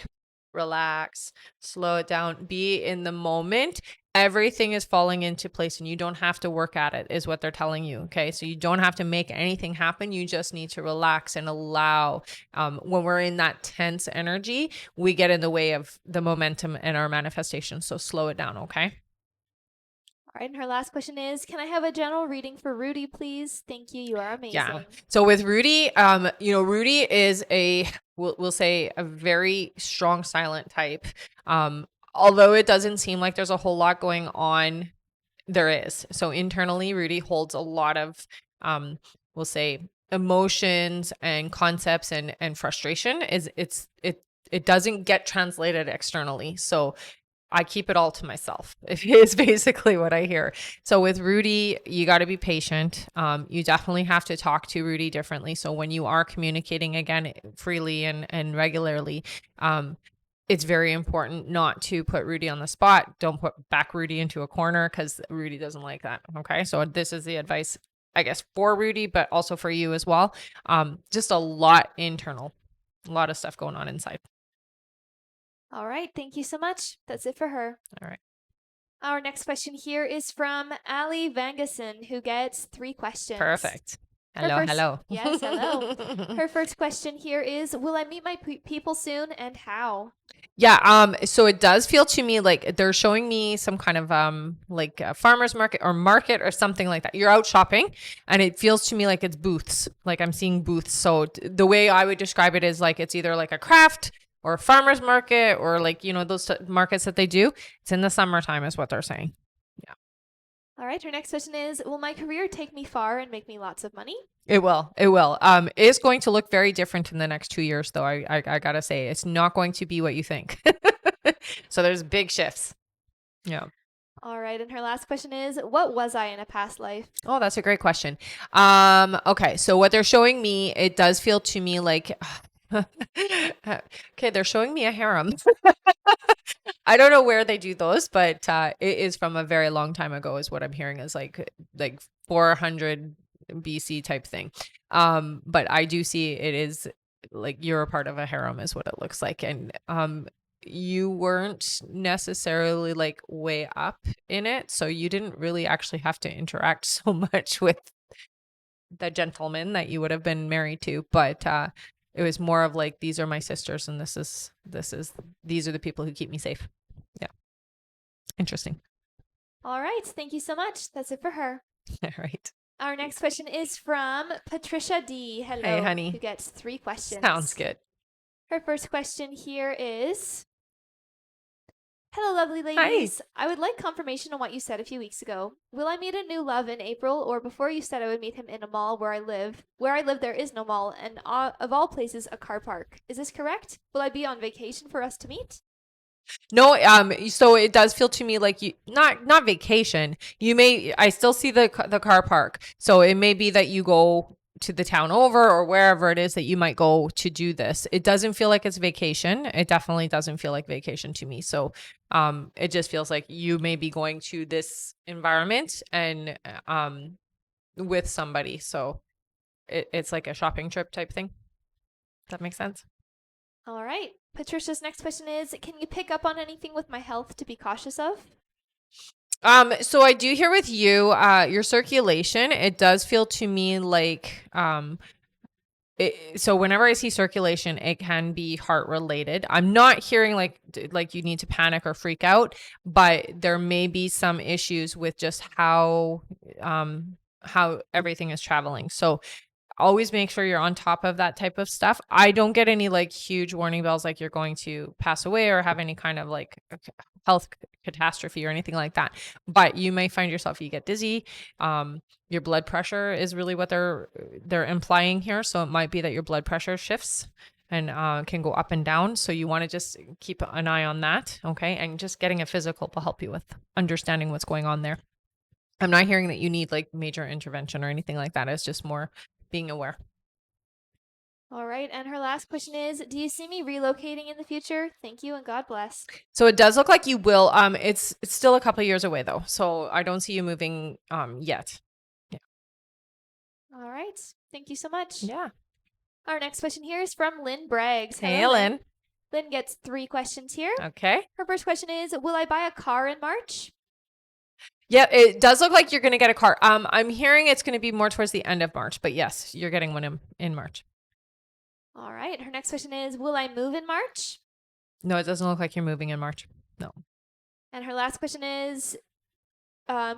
relax, slow it down, be in the moment. Everything is falling into place and you don't have to work at it, is what they're telling you. Okay. So you don't have to make anything happen. You just need to relax and allow. When we're in that tense energy, we get in the way of the momentum and our manifestation. So slow it down. Okay. All right, and her last question is, can I have a general reading for Rudy, please? Thank you. You are amazing. Yeah. So with Rudy, Rudy is we'll say a very strong silent type. Although it doesn't seem like there's a whole lot going on, there is. So internally, Rudy holds a lot of, we'll say, emotions and concepts and frustration. It doesn't get translated externally. So I keep it all to myself. Is basically what I hear. So with Rudy, you got to be patient. You definitely have to talk to Rudy differently. So when you are communicating again freely and regularly, it's very important not to put Rudy on the spot. Don't put back Rudy into a corner because Rudy doesn't like that. Okay. So this is the advice, I guess, for Rudy, but also for you as well. Just a lot internal, a lot of stuff going on inside. All right. Thank you so much. That's it for her. All right. Our next question here is from Ali Vangason, who gets 3 questions. Perfect. Hello. Yes, hello. Her first question here is, will I meet my people soon and how? Yeah, so it does feel to me like they're showing me some kind of like a farmer's market or something like that. You're out shopping and it feels to me like it's booths. Like I'm seeing booths. So the way I would describe it is like it's either like a craft or a farmer's market or like, those markets that they do. It's in the summertime is what they're saying. Yeah. All right, her next question is, will my career take me far and make me lots of money? It will. It will. It's going to look very different in the next 2 years, though. I gotta say, it's not going to be what you think. So there's big shifts. Yeah. All right, and her last question is, what was I in a past life? Oh, that's a great question. Okay, so what they're showing me, it does feel to me like, okay, they're showing me a harem. I don't know where they do those, but it is from a very long time ago, is what I'm hearing is like 400 BC type thing. But I do see it is like you're a part of a harem is what it looks like. And you weren't necessarily like way up in it. So you didn't really actually have to interact so much with the gentleman that you would have been married to. But it was more of like, these are my sisters and these are the people who keep me safe. Yeah. Interesting. All right, thank you so much. That's it for her. All right. Our next question is from Patricia D. Hello. Hey, honey. Who gets 3 questions. Sounds good. Her first question here is, hello, lovely ladies. Hi. I would like confirmation on what you said a few weeks ago. Will I meet a new love in April, or before you said I would meet him in a mall where I live? Where I live, there is no mall, and of all places, a car park. Is this correct? Will I be on vacation for us to meet? No, so it does feel to me like you not vacation. I still see the car park. So it may be that you go to the town over or wherever it is that you might go to do this. It doesn't feel like it's vacation. It definitely doesn't feel like vacation to me. So it just feels like you may be going to this environment and with somebody. So it's like a shopping trip type thing. Does that make sense? All right. Patricia's next question is, can you pick up on anything with my health to be cautious of? So I do hear with you, your circulation, it does feel to me like, so whenever I see circulation, it can be heart related. I'm not hearing like you need to panic or freak out, but there may be some issues with just how everything is traveling. So always make sure you're on top of that type of stuff. I don't get any like huge warning bells like you're going to pass away or have any kind of like health catastrophe or anything like that. But you may find yourself, you get dizzy. Your blood pressure is really what they're implying here. So it might be that your blood pressure shifts and can go up and down. So you want to just keep an eye on that. Okay. And just getting a physical will help you with understanding what's going on there. I'm not hearing that you need like major intervention or anything like that. It's just more being aware. All right. And her last question is, do you see me relocating in the future? Thank you and God bless. So it does look like you will. It's still a couple of years away though. So I don't see you moving yet. Yeah. All right. Thank you so much. Yeah. Our next question here is from Lynn Braggs. Hey, Hello, Lynn. Lynn gets 3 questions here. Okay. Her first question is, will I buy a car in March? Yeah, it does look like you're going to get a car. I'm hearing it's going to be more towards the end of March, but yes, you're getting one in March. All right. Her next question is, will I move in March? No, it doesn't look like you're moving in March. No. And her last question is,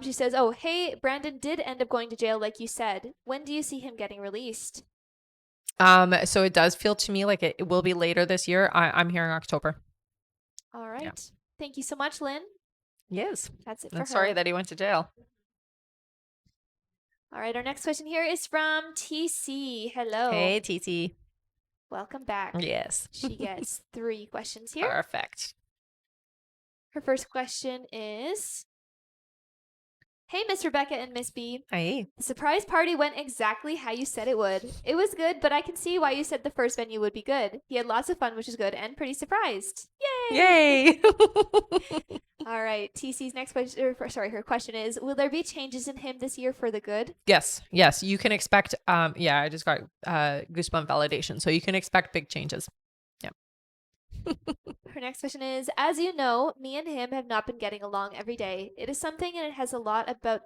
she says, oh, hey, Brandon did end up going to jail like you said. When do you see him getting released? So it does feel to me like it will be later this year. I'm hearing October. All right. Yeah. Thank you so much, Lynn. Yes. That's it for I'm her. sorry that he went to jail. All right. Our next question here is from TC. Hello. Hey, TC. Welcome back. Yes. She gets 3 questions here. Perfect. Her first question is, hey, Miss Rebecca and Miss B. Hey. The surprise party went exactly how you said it would. It was good, but I can see why you said the first venue would be good. He had lots of fun, which is good, and pretty surprised. Yay! Yay! All right. TC's next question, her question is, will there be changes in him this year for the good? Yes. You can expect, I just got goosebump validation. So you can expect big changes. Yeah. Her next question is, as you know, me and him have not been getting along every day. It is something, and it has a lot about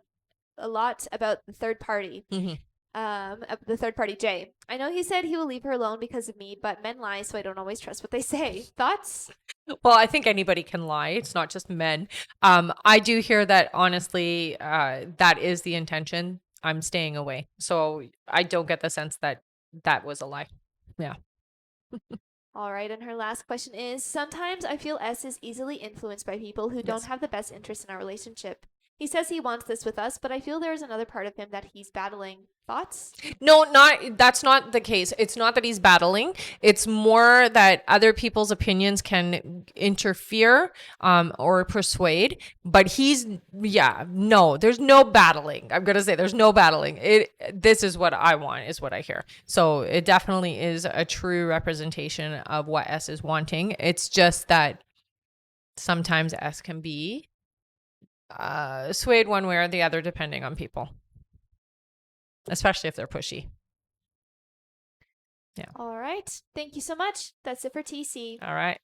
the third party. Mm-hmm. The third party, Jay. I know he said he will leave her alone because of me, but men lie, so I don't always trust what they say. Thoughts? Well, I think anybody can lie. It's not just men. I do hear that, honestly, that is the intention. I'm staying away. So I don't get the sense that that was a lie. Yeah. All right, and her last question is, sometimes I feel S is easily influenced by people who don't have the best interest in our relationship. He says he wants this with us, but I feel there is another part of him that he's battling. Thoughts? No, that's not the case. It's not that he's battling. It's more that other people's opinions can interfere or persuade. But there's no battling. I'm going to say there's no battling. This is what I want, is what I hear. So it definitely is a true representation of what S is wanting. It's just that sometimes S can be swayed one way or the other depending on people, especially if they're pushy. Yeah. All right. Thank you so much. That's it for TC. All right.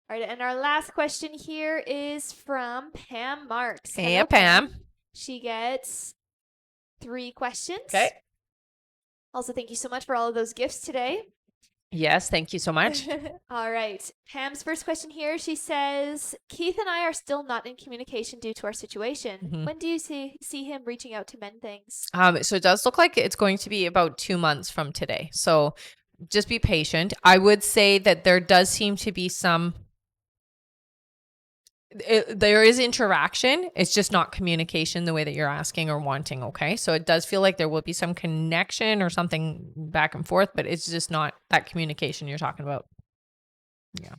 All right. And our last question here is from Pam Marks. Hey, Hello, Pam. She gets 3 questions. Okay. Also, thank you so much for all of those gifts today. Yes, thank you so much. All right. Pam's first question here, she says, Keith and I are still not in communication due to our situation. Mm-hmm. When do you see him reaching out to mend things? So it does look like it's going to be about 2 months from today. So just be patient. I would say that there does seem to be there is interaction. It's just not communication the way that you're asking or wanting. Okay. So it does feel like there will be some connection or something back and forth, but it's just not that communication you're talking about. Yeah.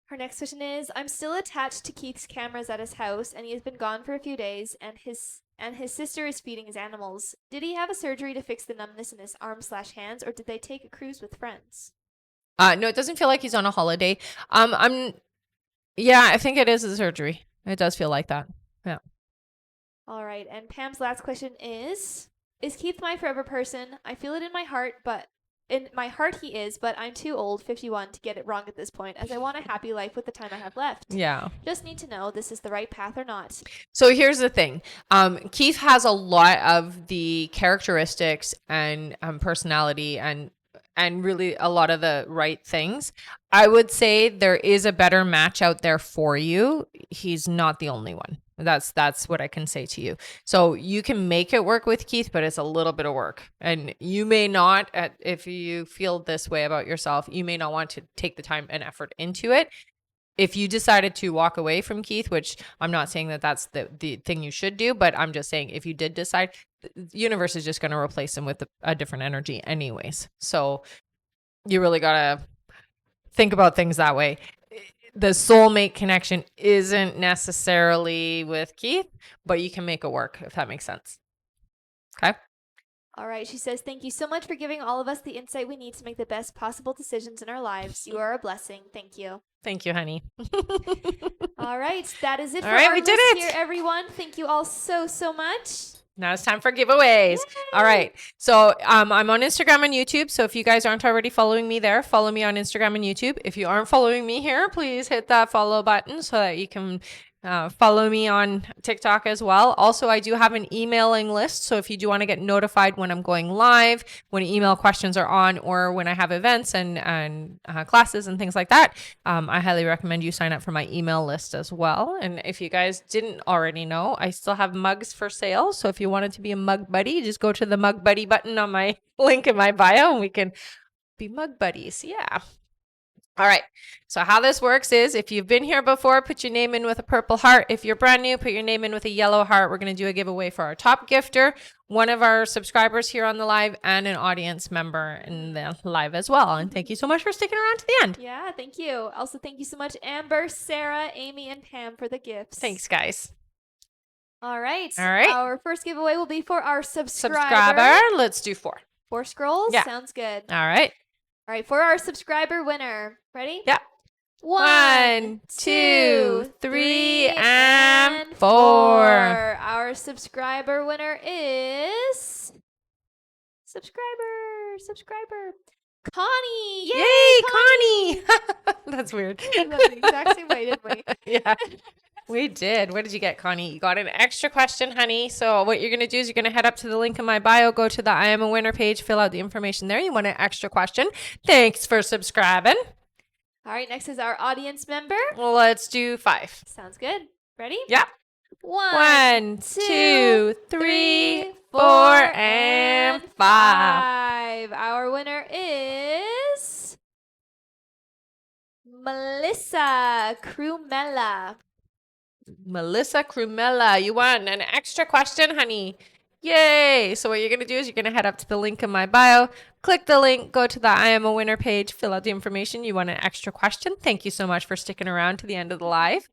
Her next question is, I'm still attached to Keith's cameras at his house, and he has been gone for a few days, and his sister is feeding his animals. Did he have a surgery to fix the numbness in his arms/hands, or did they take a cruise with friends? No, it doesn't feel like he's on a holiday. I think it is a surgery. It does feel like that. Yeah. All right. And Pam's last question is Keith my forever person? I feel it in my heart, but he is, but I'm too old, 51, to get it wrong at this point, as I want a happy life with the time I have left. Yeah. Just need to know this is the right path or not. So here's the thing. Keith has a lot of the characteristics and personality and and really a lot of the right things. I would say there is a better match out there for you. He's not the only one. That's what I can say to you. So you can make it work with Keith, but it's a little bit of work. And you may not, if you feel this way about yourself, you may not want to take the time and effort into it. If you decided to walk away from Keith, which I'm not saying that that's the thing you should do, but I'm just saying if you did decide, the universe is just going to replace him with a different energy anyways. So you really got to think about things that way. The soulmate connection isn't necessarily with Keith, but you can make it work, if that makes sense. Okay. All right. She says, thank you so much for giving all of us the insight we need to make the best possible decisions in our lives. You are a blessing. Thank you. Thank you, honey. All right. That is it All for right, our we did list it. here, everyone. Thank you all so, so much. Now it's time for giveaways. All right. So I'm on Instagram and YouTube. So if you guys aren't already following me there, follow me on Instagram and YouTube. If you aren't following me here, please hit that follow button so that you can follow me on TikTok as well. Also, I do have an emailing list. So if you do want to get notified when I'm going live, when email questions are on, or when I have events and classes and things like that, I highly recommend you sign up for my email list as well. And if you guys didn't already know, I still have mugs for sale. So if you wanted to be a mug buddy, just go to the mug buddy button on my link in my bio and we can be mug buddies. Yeah. All right. So how this works is if you've been here before, put your name in with a purple heart. If you're brand new, put your name in with a yellow heart. We're going to do a giveaway for our top gifter, one of our subscribers here on the live, and an audience member in the live as well. And thank you so much for sticking around to the end. Yeah, thank you. Also, thank you so much, Amber, Sarah, Amy, and Pam for the gifts. Thanks, guys. All right. All right. Our first giveaway will be for our Subscriber. Let's do 4. 4 scrolls? Yeah. Sounds good. All right. All right, for our subscriber winner. Ready? Yeah. 1, 2, 3, and 4. Our subscriber winner is subscriber Connie. Yay, Connie. That's weird. We went the exact same way, didn't we? Yeah. We did. What did you get, Connie? You got an extra question, honey. So what you're going to do is you're going to head up to the link in my bio, go to the I Am a Winner page, fill out the information there. You want an extra question. Thanks for subscribing. All right, next is our audience member. Well, let's do 5. Sounds good. Ready? Yeah. 1, 2, 3, 4, and 5. Our winner is Melissa Crumella. Melissa Crumella, you won an extra question, honey. Yay! So what you're going to do is you're going to head up to the link in my bio, click the link, go to the I Am a Winner page, fill out the information. You want an extra question. Thank you so much for sticking around to the end of the live.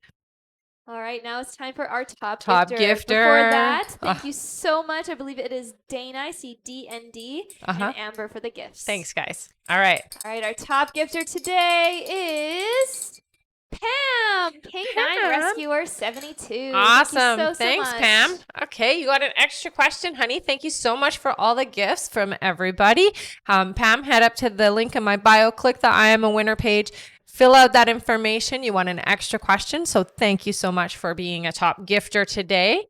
All right, now it's time for our top gifter. Before that, thank you so much. I believe it is Dana, I see DND, and Amber for the gifts. Thanks, guys. All right. All right, our top gifter today is Pam, K9 Rescuer 72. Awesome. Thank you Thanks, so much. Pam. Okay, you got an extra question, honey. Thank you so much for all the gifts from everybody. Pam, head up to the link in my bio, click the I Am a Winner page, fill out that information. You want an extra question. So thank you so much for being a top gifter today.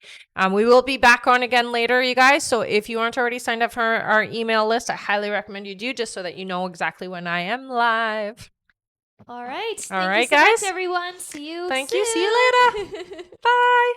We will be back on again later, you guys. So if you aren't already signed up for our email list, I highly recommend you do, just so that you know exactly when I am live. All right. All right, Thank you so guys. much, everyone. See you Thank soon. you. See you later. Bye.